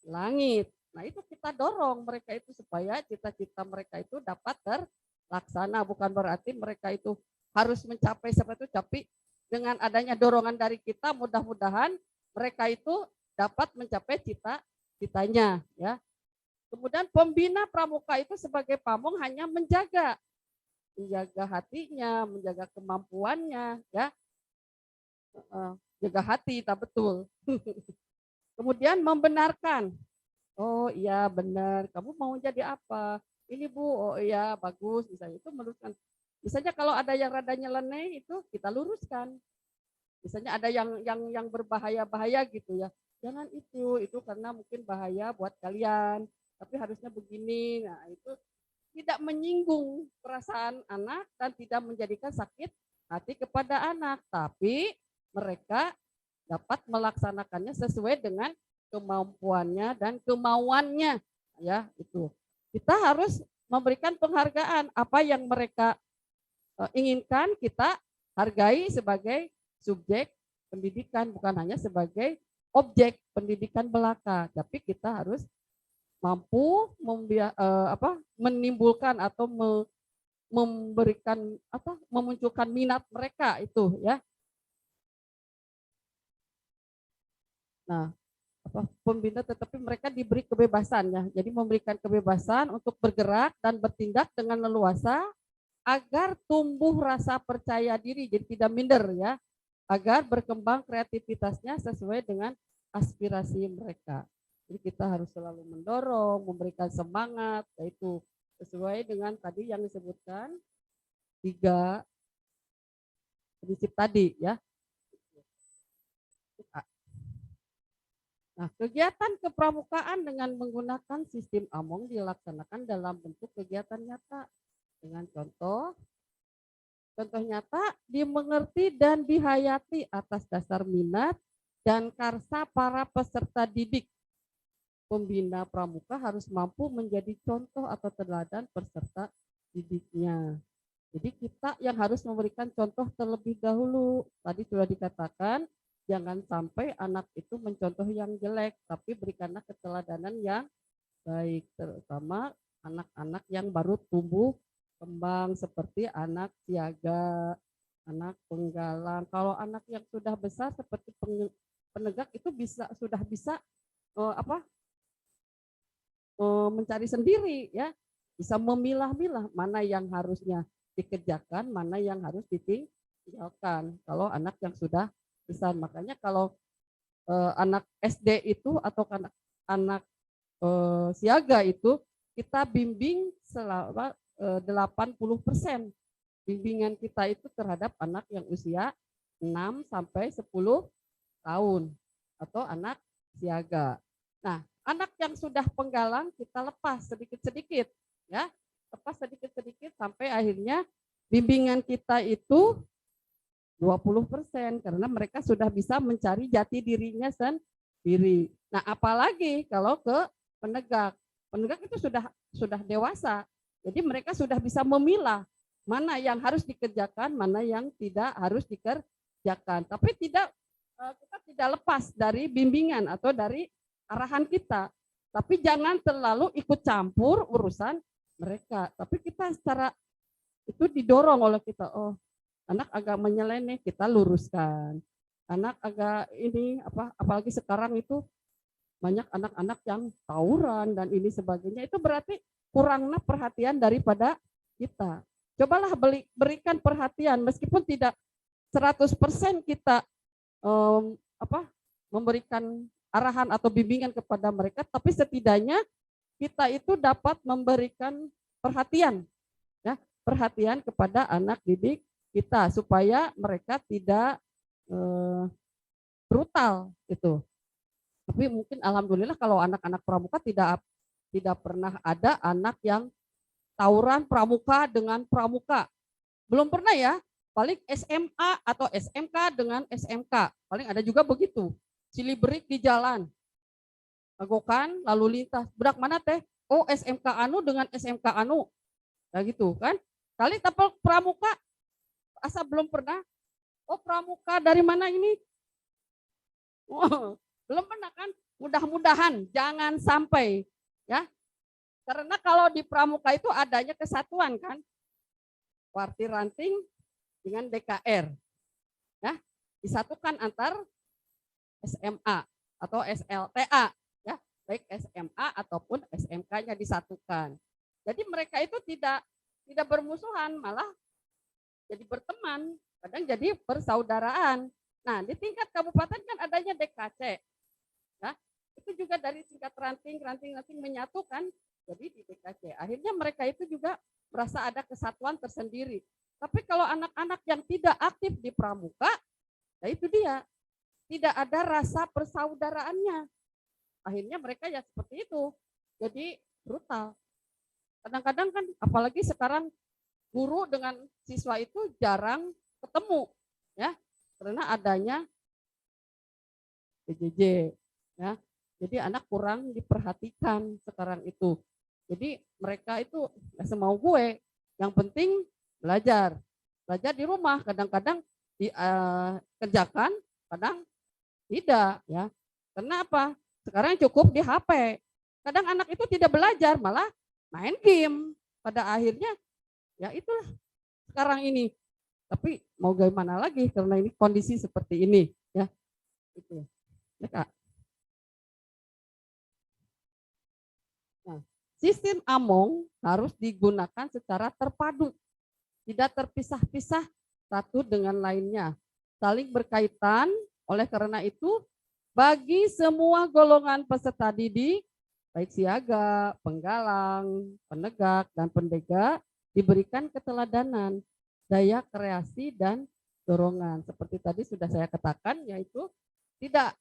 langit. Nah itu kita dorong mereka itu supaya cita-cita mereka itu dapat terlaksana. Bukan berarti mereka itu harus mencapai seperti itu, tapi dengan adanya dorongan dari kita mudah-mudahan mereka itu dapat mencapai cita-citanya ya. Kemudian pembina pramuka itu sebagai pamong hanya menjaga hatinya, menjaga kemampuannya ya. Jaga hati, tak betul. Kemudian membenarkan. Oh iya benar, kamu mau jadi apa? Ini Bu, oh iya bagus, misalnya itu meluruskan. Misalnya kalau ada yang rada nyeleneh itu kita luruskan. Misalnya ada yang berbahaya-bahaya gitu ya. Jangan itu karena mungkin bahaya buat kalian. Tapi harusnya begini. Nah, itu tidak menyinggung perasaan anak dan tidak menjadikan sakit hati kepada anak, tapi mereka dapat melaksanakannya sesuai dengan kemampuannya dan kemauannya ya. Itu kita harus memberikan penghargaan apa yang mereka inginkan, kita hargai sebagai subjek pendidikan, bukan hanya sebagai objek pendidikan belaka, tapi kita harus mampu menimbulkan atau memberikan memunculkan minat mereka itu ya. Nah, pembina tetapi mereka diberi kebebasan ya. Jadi memberikan kebebasan untuk bergerak dan bertindak dengan leluasa agar tumbuh rasa percaya diri, jadi tidak minder ya. Agar berkembang kreativitasnya sesuai dengan aspirasi mereka. Jadi kita harus selalu mendorong, memberikan semangat, yaitu sesuai dengan tadi yang disebutkan 3 prinsip tadi ya. Nah, kegiatan kepramukaan dengan menggunakan sistem Among dilaksanakan dalam bentuk kegiatan nyata dengan contoh nyata dimengerti dan dihayati atas dasar minat dan karsa para peserta didik. Pembina pramuka harus mampu menjadi contoh atau teladan peserta didiknya. Jadi kita yang harus memberikan contoh terlebih dahulu. Tadi sudah dikatakan, jangan sampai anak itu mencontoh yang jelek, tapi berikanlah keteladanan yang baik, terutama anak-anak yang baru tumbuh kembang seperti anak siaga, anak penggalang. Kalau anak yang sudah besar seperti penegak itu sudah bisa apa mencari sendiri ya, bisa memilah-milah mana yang harusnya dikerjakan, mana yang harus ditinggalkan. Kalau anak yang sudah besar, makanya kalau anak SD itu atau anak siaga itu kita bimbing selama 80% bimbingan kita itu terhadap anak yang usia 6 sampai 10 tahun atau anak siaga. Nah, anak yang sudah penggalang kita lepas sedikit-sedikit ya. Lepas sedikit-sedikit sampai akhirnya bimbingan kita itu 20% karena mereka sudah bisa mencari jati dirinya sendiri. Nah, apalagi kalau ke penegak. Penegak itu sudah dewasa. Jadi mereka sudah bisa memilah mana yang harus dikerjakan, mana yang tidak harus dikerjakan. Tapi kita tidak lepas dari bimbingan atau dari arahan kita. Tapi jangan terlalu ikut campur urusan mereka. Tapi kita secara itu didorong oleh kita. Oh, anak agak menyeleneh, kita luruskan. Anak agak ini apalagi sekarang itu banyak anak-anak yang tawuran dan ini sebagainya. Itu berarti kurangnya perhatian daripada kita. Cobalah berikan perhatian meskipun tidak 100% kita memberikan arahan atau bimbingan kepada mereka, tapi setidaknya kita itu dapat memberikan perhatian ya, perhatian kepada anak didik kita supaya mereka tidak brutal gitu. Tapi mungkin alhamdulillah kalau anak-anak pramuka tidak pernah ada anak yang tawuran pramuka dengan pramuka. Belum pernah ya. Paling SMA atau SMK dengan SMK. Paling ada juga begitu. Silibrik di jalan. Agokan lalu lintas. Berak mana teh? Oh, SMK anu dengan SMK anu. Nah gitu kan. Kali tapel pramuka asa belum pernah. Oh, pramuka dari mana ini? Oh, belum pernah kan? Mudah-mudahan jangan sampai ya. Karena kalau di pramuka itu adanya kesatuan kan. Warti ranting dengan DKR. Ya, disatukan antar SMA atau SLTA ya, baik SMA ataupun SMK-nya disatukan. Jadi mereka itu tidak bermusuhan, malah jadi berteman, kadang jadi persaudaraan. Nah, di tingkat kabupaten kan adanya DKC. Nah, itu juga dari tingkat ranting menyatukan jadi di DKC. Akhirnya mereka itu juga merasa ada kesatuan tersendiri. Tapi kalau anak-anak yang tidak aktif di pramuka, ya itu dia, tidak ada rasa persaudaraannya. Akhirnya mereka ya seperti itu, jadi brutal. Kadang-kadang kan, apalagi sekarang guru dengan siswa itu jarang ketemu, ya, karena adanya PJJ, ya. Jadi anak kurang diperhatikan sekarang itu. Jadi mereka itu nggak semau gue, yang penting belajar di rumah, kadang-kadang dikerjakan, kadang tidak ya. Kenapa? Sekarang cukup di HP. Kadang anak itu tidak belajar, malah main game. Pada akhirnya ya itulah sekarang ini. Tapi mau gimana lagi karena ini kondisi seperti ini ya. Itu. Ya, Kak. Nah, sistem Among harus digunakan secara terpadu. Tidak terpisah-pisah satu dengan lainnya, saling berkaitan. Oleh karena itu, bagi semua golongan peserta didik, baik siaga, penggalang, penegak, dan pendega, diberikan keteladanan, daya kreasi, dan dorongan. Seperti tadi sudah saya katakan, yaitu tidak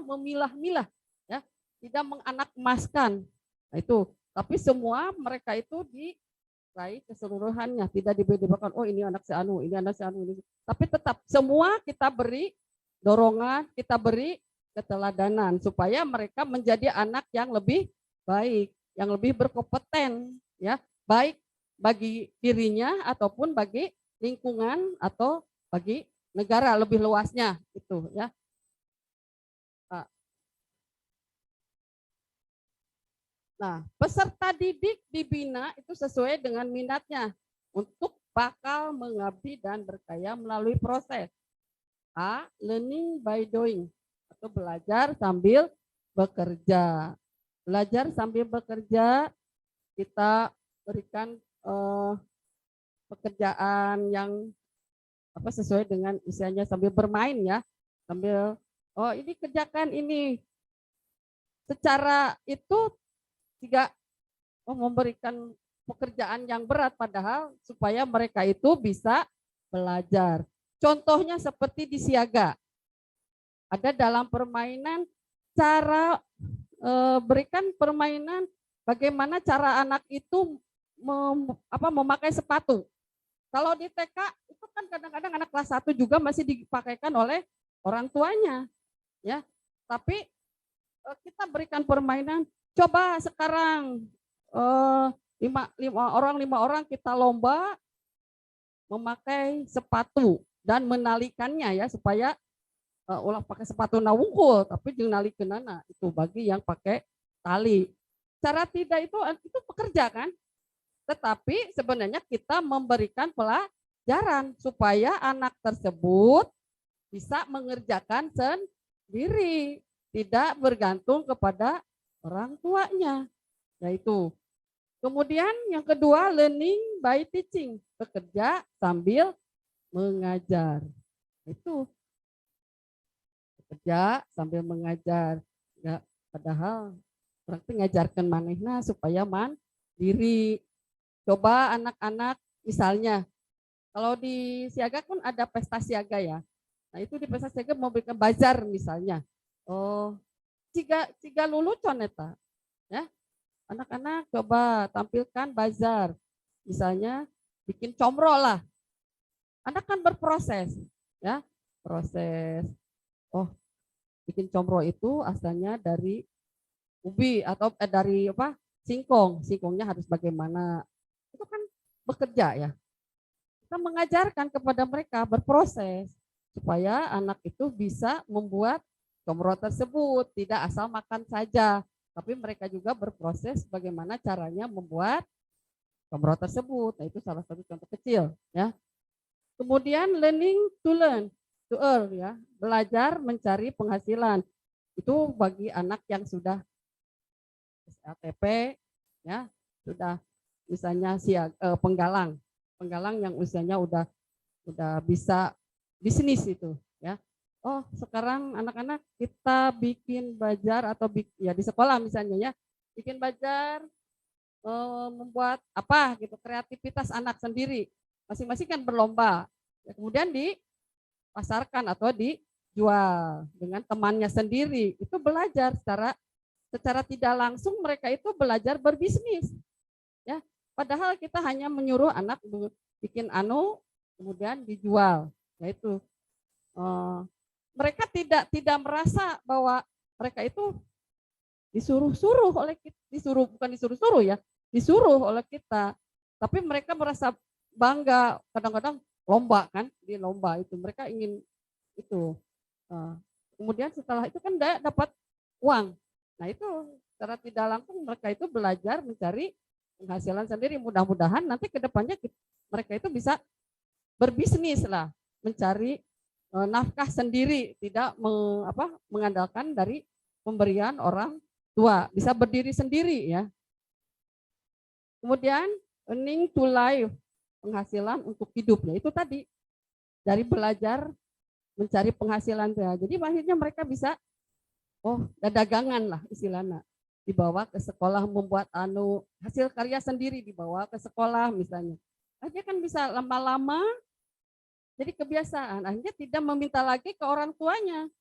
memilah-milah, ya, tidak menganak-emaskan. Nah, itu, tapi semua mereka itu diraih keseluruhannya, tidak dibedakan. Oh ini anak si anu, ini anak si anu, ini. Tapi tetap semua kita beri dorongan, kita beri keteladanan supaya mereka menjadi anak yang lebih baik, yang lebih berkompeten, ya, baik bagi dirinya ataupun bagi lingkungan atau bagi negara lebih luasnya itu, ya. 。 . 。 。 . 。 . 。 . 。 . 。 . 。 。 . 。 。 . 。 。 . 。 。 . 。 。 . 。 。 。 。 . 。 。 . 。 。 . 。 。 . 。 。 。 . 。 。 . 。 。 . 。 . 。 . 。 「Nah, peserta didik dibina itu sesuai dengan minatnya untuk bakal mengabdi dan berkaya melalui proses A. Learning by doing atau belajar sambil bekerja. Belajar sambil bekerja, kita berikan pekerjaan yang sesuai dengan usianya sambil bermain ya, sambil ini kerjakan ini. Secara itu tidak memberikan pekerjaan yang berat, padahal supaya mereka itu bisa belajar. Contohnya seperti di siaga. Ada dalam permainan cara berikan permainan bagaimana cara anak itu memakai sepatu. Kalau di TK itu kan kadang-kadang anak kelas 1 juga masih dipakaikan oleh orang tuanya, ya. Tapi kita berikan permainan. Coba sekarang lima orang kita lomba memakai sepatu dan menalikannya ya supaya ulah pakai sepatu na wungkul tapi jeung nalikeunana itu bagi yang pakai tali. Cara tidak itu pekerja kan? Tetapi sebenarnya kita memberikan pelajaran supaya anak tersebut bisa mengerjakan sendiri, tidak bergantung kepada orang tuanya. Yaitu. Kemudian yang kedua, learning by teaching, bekerja sambil mengajar. Itu bekerja sambil mengajar. Ya, padahal berarti ngajarkan manehna supaya mandiri. Coba anak-anak misalnya kalau di siaga kan ada pesta siaga ya. Nah itu di pesta siaga memberikan bazar misalnya. Oh, ciga lulucon eta. Ya. Anak-anak coba tampilkan bazar. Misalnya bikin comro lah. Anak kan berproses, ya. Proses. Oh, bikin comro itu asalnya dari ubi atau dari singkong. Singkongnya harus bagaimana. Itu kan bekerja ya. Kita mengajarkan kepada mereka berproses supaya anak itu bisa membuat comro tersebut, tidak asal makan saja, tapi mereka juga berproses bagaimana caranya membuat comro tersebut. Nah, itu salah satu contoh kecil ya. Kemudian learning to learn, to earn ya, belajar mencari penghasilan. Itu bagi anak yang sudah SLTP ya, sudah misalnya penggalang yang usianya udah bisa bisnis itu ya. Oh, sekarang anak-anak kita bikin bazar atau ya di sekolah misalnya ya, bikin bazar membuat apa gitu, kreativitas anak sendiri. Masing-masing kan berlomba. Ya, kemudian dipasarkan atau dijual dengan temannya sendiri. Itu belajar secara tidak langsung mereka itu belajar berbisnis. Ya, padahal kita hanya menyuruh anak bikin kemudian dijual. Yaitu mereka tidak merasa bahwa mereka itu disuruh-suruh oleh kita, disuruh oleh kita. Tapi mereka merasa bangga, kadang-kadang lomba kan, di lomba itu mereka ingin itu. Kemudian setelah itu kan dapat uang. Nah itu secara tidak langsung mereka itu belajar mencari penghasilan sendiri. Mudah-mudahan nanti ke depannya mereka itu bisa berbisnis lah, mencari nafkah sendiri, tidak mengandalkan dari pemberian orang tua, bisa berdiri sendiri ya. Kemudian earning to life, penghasilan untuk hidupnya. Itu tadi dari belajar mencari penghasilan ya. Jadi akhirnya mereka bisa dagangan lah istilahnya. Dibawa ke sekolah membuat hasil karya sendiri dibawa ke sekolah misalnya. Akhirnya kan bisa lama-lama jadi kebiasaan. Akhirnya tidak meminta lagi ke orang tuanya,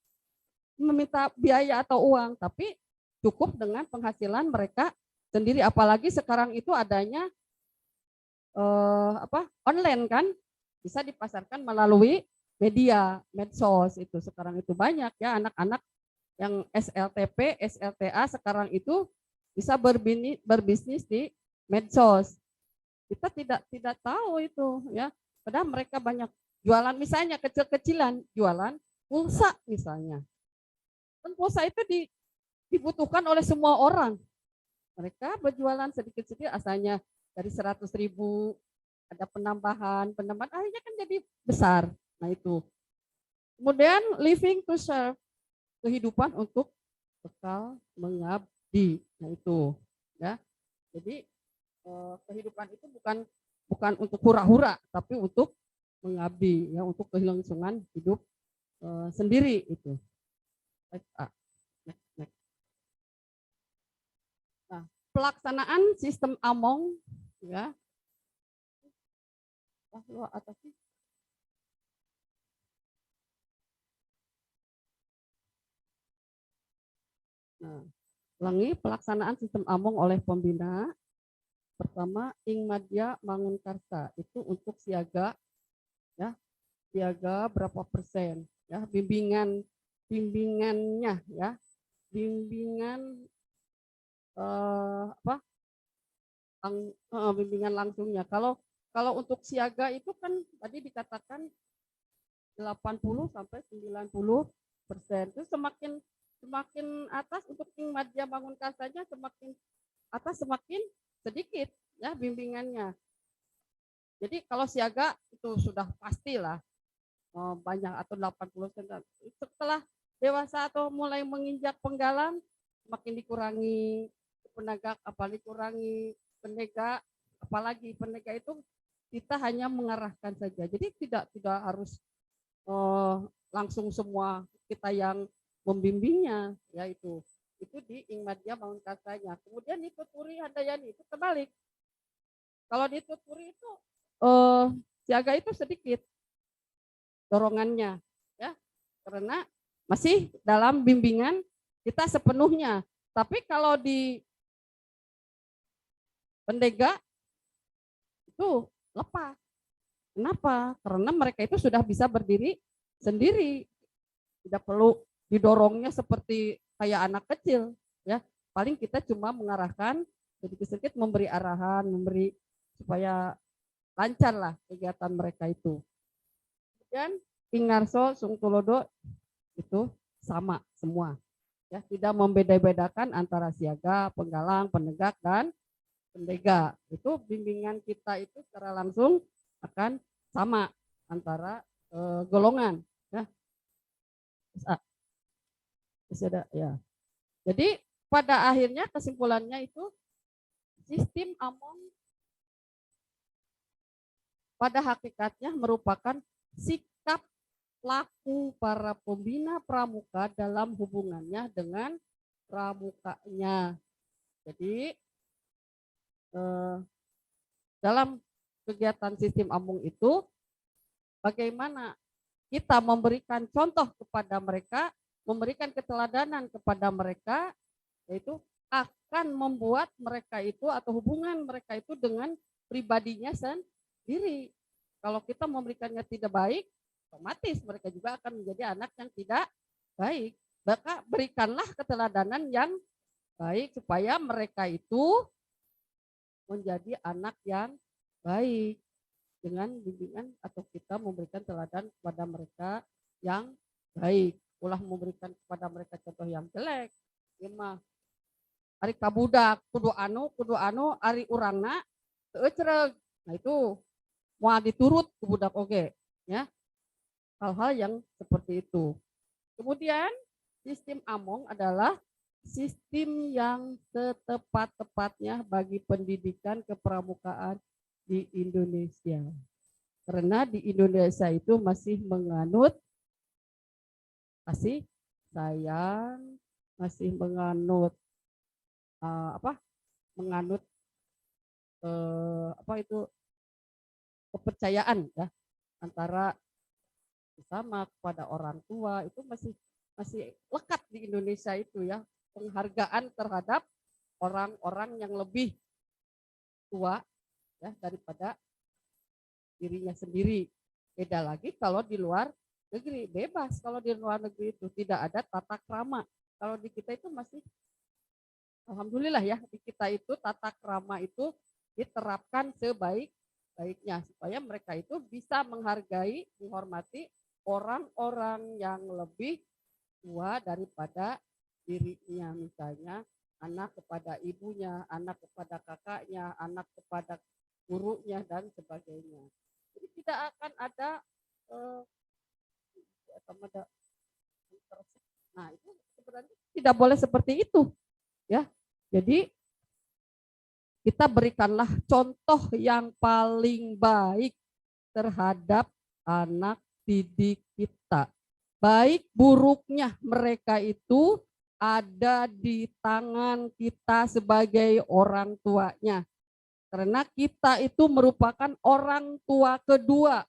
meminta biaya atau uang, tapi cukup dengan penghasilan mereka sendiri. Apalagi sekarang itu adanya online kan, bisa dipasarkan melalui media, medsos itu sekarang itu banyak ya anak-anak yang SLTP, SLTA sekarang itu bisa berbisnis di medsos. Kita tidak tahu itu ya. Padahal mereka banyak jualan misalnya kecil-kecilan, jualan pulsa misalnya. Dan pulsa itu dibutuhkan oleh semua orang. Mereka berjualan sedikit-sedikit, asalnya dari 100.000 ada penambahan, akhirnya kan jadi besar. Nah itu. Kemudian living to serve, kehidupan untuk bekal mengabdi. Nah itu, ya. Jadi kehidupan itu bukan untuk hura-hura, tapi untuk mengabdi, ya, untuk kelangsungan hidup sendiri itu. Next. Nah, pelaksanaan sistem AMONG, ya. Atas sih. Nah, ulangi pelaksanaan sistem AMONG oleh pembina. Pertama, Ing Madya Mangunkarsa itu untuk siaga, ya, siaga berapa persen, ya, bimbingannya, ya, bimbingan bimbingan langsungnya. Kalau untuk siaga itu kan tadi dikatakan 80 sampai 90%. Terus semakin atas untuk Ing Madya Mangunkarsanya semakin atas semakin sedikit, ya, bimbingannya. Jadi kalau siaga itu sudah pastilah banyak atau 80%. Setelah dewasa atau mulai menginjak penggalan semakin dikurangi penegak, apalagi dikurangi penegak, apalagi penegak itu kita hanya mengarahkan saja. Jadi tidak harus langsung semua kita yang membimbingnya, ya itu di Ing Madya Mangunkarsanya. Kemudian di Tuturi Handayani itu terbalik. Kalau di Tuturi itu siaga itu sedikit dorongannya, ya, karena masih dalam bimbingan kita sepenuhnya. Tapi kalau di pendega itu lepas. Kenapa? Karena mereka itu sudah bisa berdiri sendiri, tidak perlu didorongnya seperti kayak anak kecil, ya. Paling kita cuma mengarahkan sedikit-sedikit, memberi arahan, memberi supaya lancar lah kegiatan mereka itu. Kemudian Ing Ngarso Sung Tulodo itu sama semua, ya, tidak membeda-bedakan antara siaga, penggalang, penegak, dan pendega. Itu bimbingan kita itu secara langsung akan sama antara golongan, ya. Ada, ya. Jadi pada akhirnya kesimpulannya itu sistem AMONG pada hakikatnya merupakan sikap laku para pembina pramuka dalam hubungannya dengan pramukanya. Jadi dalam kegiatan sistem AMONG itu bagaimana kita memberikan contoh kepada mereka, memberikan keteladanan kepada mereka, yaitu akan membuat mereka itu atau hubungan mereka itu dengan pribadinya sendiri. Kalau kita memberikannya tidak baik, otomatis mereka juga akan menjadi anak yang tidak baik. Maka berikanlah keteladanan yang baik supaya mereka itu menjadi anak yang baik dengan bimbingan atau kita memberikan teladan kepada mereka yang baik. Ulah memberikan kepada mereka contoh yang jelek, mah ari kabudak kudu anu ari urangna teu cereg. Nah itu mau diturut ke budak oge, ya. Hal-hal yang seperti itu. Kemudian sistem AMONG adalah sistem yang setepat-tepatnya bagi pendidikan kepramukaan di Indonesia. Karena di Indonesia itu masih menganut kasih sayang, masih menganut kepercayaan, ya, antara bersama kepada orang tua itu masih lekat di Indonesia itu, ya, penghargaan terhadap orang-orang yang lebih tua, ya, daripada dirinya sendiri. Beda lagi kalau di luar negeri, bebas kalau di luar negeri itu tidak ada tata krama. Kalau di kita itu masih, alhamdulillah, ya, di kita itu tata krama itu diterapkan sebaik-baiknya supaya mereka itu bisa menghargai, menghormati orang-orang yang lebih tua daripada dirinya, misalnya anak kepada ibunya, anak kepada kakaknya, anak kepada gurunya dan sebagainya. Jadi tidak akan ada nah itu sebenarnya tidak boleh seperti itu ya. Jadi kita berikanlah contoh yang paling baik terhadap anak didik kita. Baik buruknya mereka itu ada di tangan kita sebagai orang tuanya. Karena kita itu merupakan orang tua kedua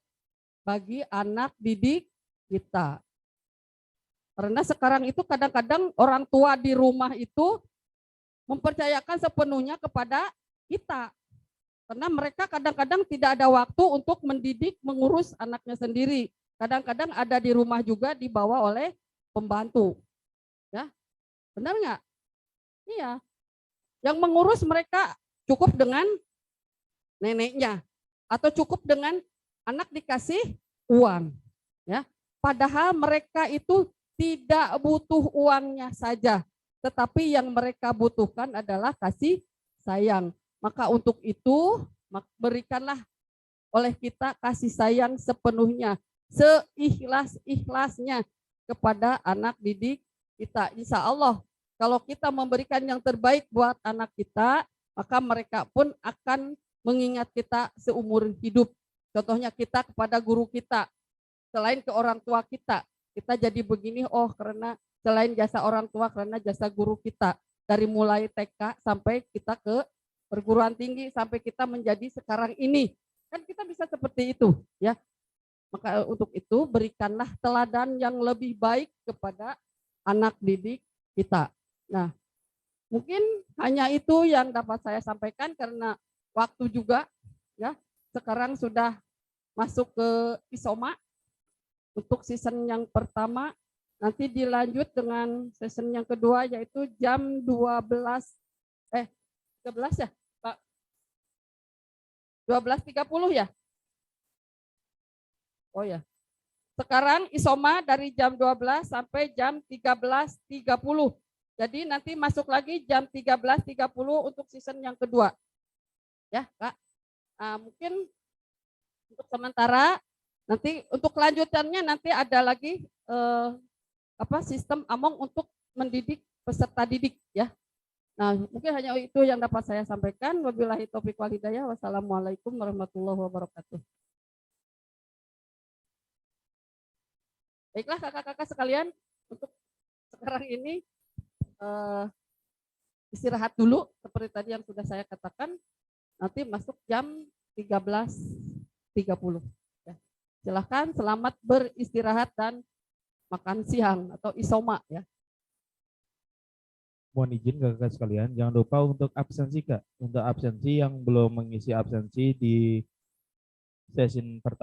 bagi anak didik kita. Karena sekarang itu kadang-kadang orang tua di rumah itu mempercayakan sepenuhnya kepada kita. Karena mereka kadang-kadang tidak ada waktu untuk mendidik, mengurus anaknya sendiri. Kadang-kadang ada di rumah juga dibawa oleh pembantu. Ya, benar nggak? Iya. Yang mengurus mereka cukup dengan neneknya atau cukup dengan anak dikasih uang. Ya, padahal mereka itu tidak butuh uangnya saja, tetapi yang mereka butuhkan adalah kasih sayang. Maka untuk itu berikanlah oleh kita kasih sayang sepenuhnya, seikhlas-ikhlasnya kepada anak didik kita. Insya Allah kalau kita memberikan yang terbaik buat anak kita, maka mereka pun akan mengingat kita seumur hidup. Contohnya kita kepada guru kita, selain ke orang tua kita jadi begini, oh karena selain jasa orang tua, karena jasa guru kita. Dari mulai TK sampai kita ke perguruan tinggi, sampai kita menjadi sekarang ini. Kan kita bisa seperti itu ya. Maka untuk itu berikanlah teladan yang lebih baik kepada anak didik kita. Nah, mungkin hanya itu yang dapat saya sampaikan karena waktu juga ya. Sekarang sudah masuk ke ISOMA untuk season yang pertama. Nanti dilanjut dengan season yang kedua yaitu jam 13 ya Pak? 12.30 ya? Oh ya. Sekarang ISOMA dari jam 12 sampai jam 13.30. Jadi nanti masuk lagi jam 13.30 untuk season yang kedua. Ya, Kak. Mungkin untuk sementara nanti untuk kelanjutannya nanti ada lagi sistem Among untuk mendidik peserta didik ya. Nah, mungkin hanya itu yang dapat saya sampaikan. Wabillahi taufiq wal hidayah. Wassalamualaikum warahmatullahi wabarakatuh. Baiklah kakak-kakak sekalian, untuk sekarang ini istirahat dulu seperti tadi yang sudah saya katakan. Nanti masuk jam 13.30. Ya. Silahkan selamat beristirahat dan makan siang atau ISOMA ya. Mohon izin kakak sekalian, jangan lupa untuk absensi Kak. Untuk absensi yang belum mengisi absensi di sesi pertama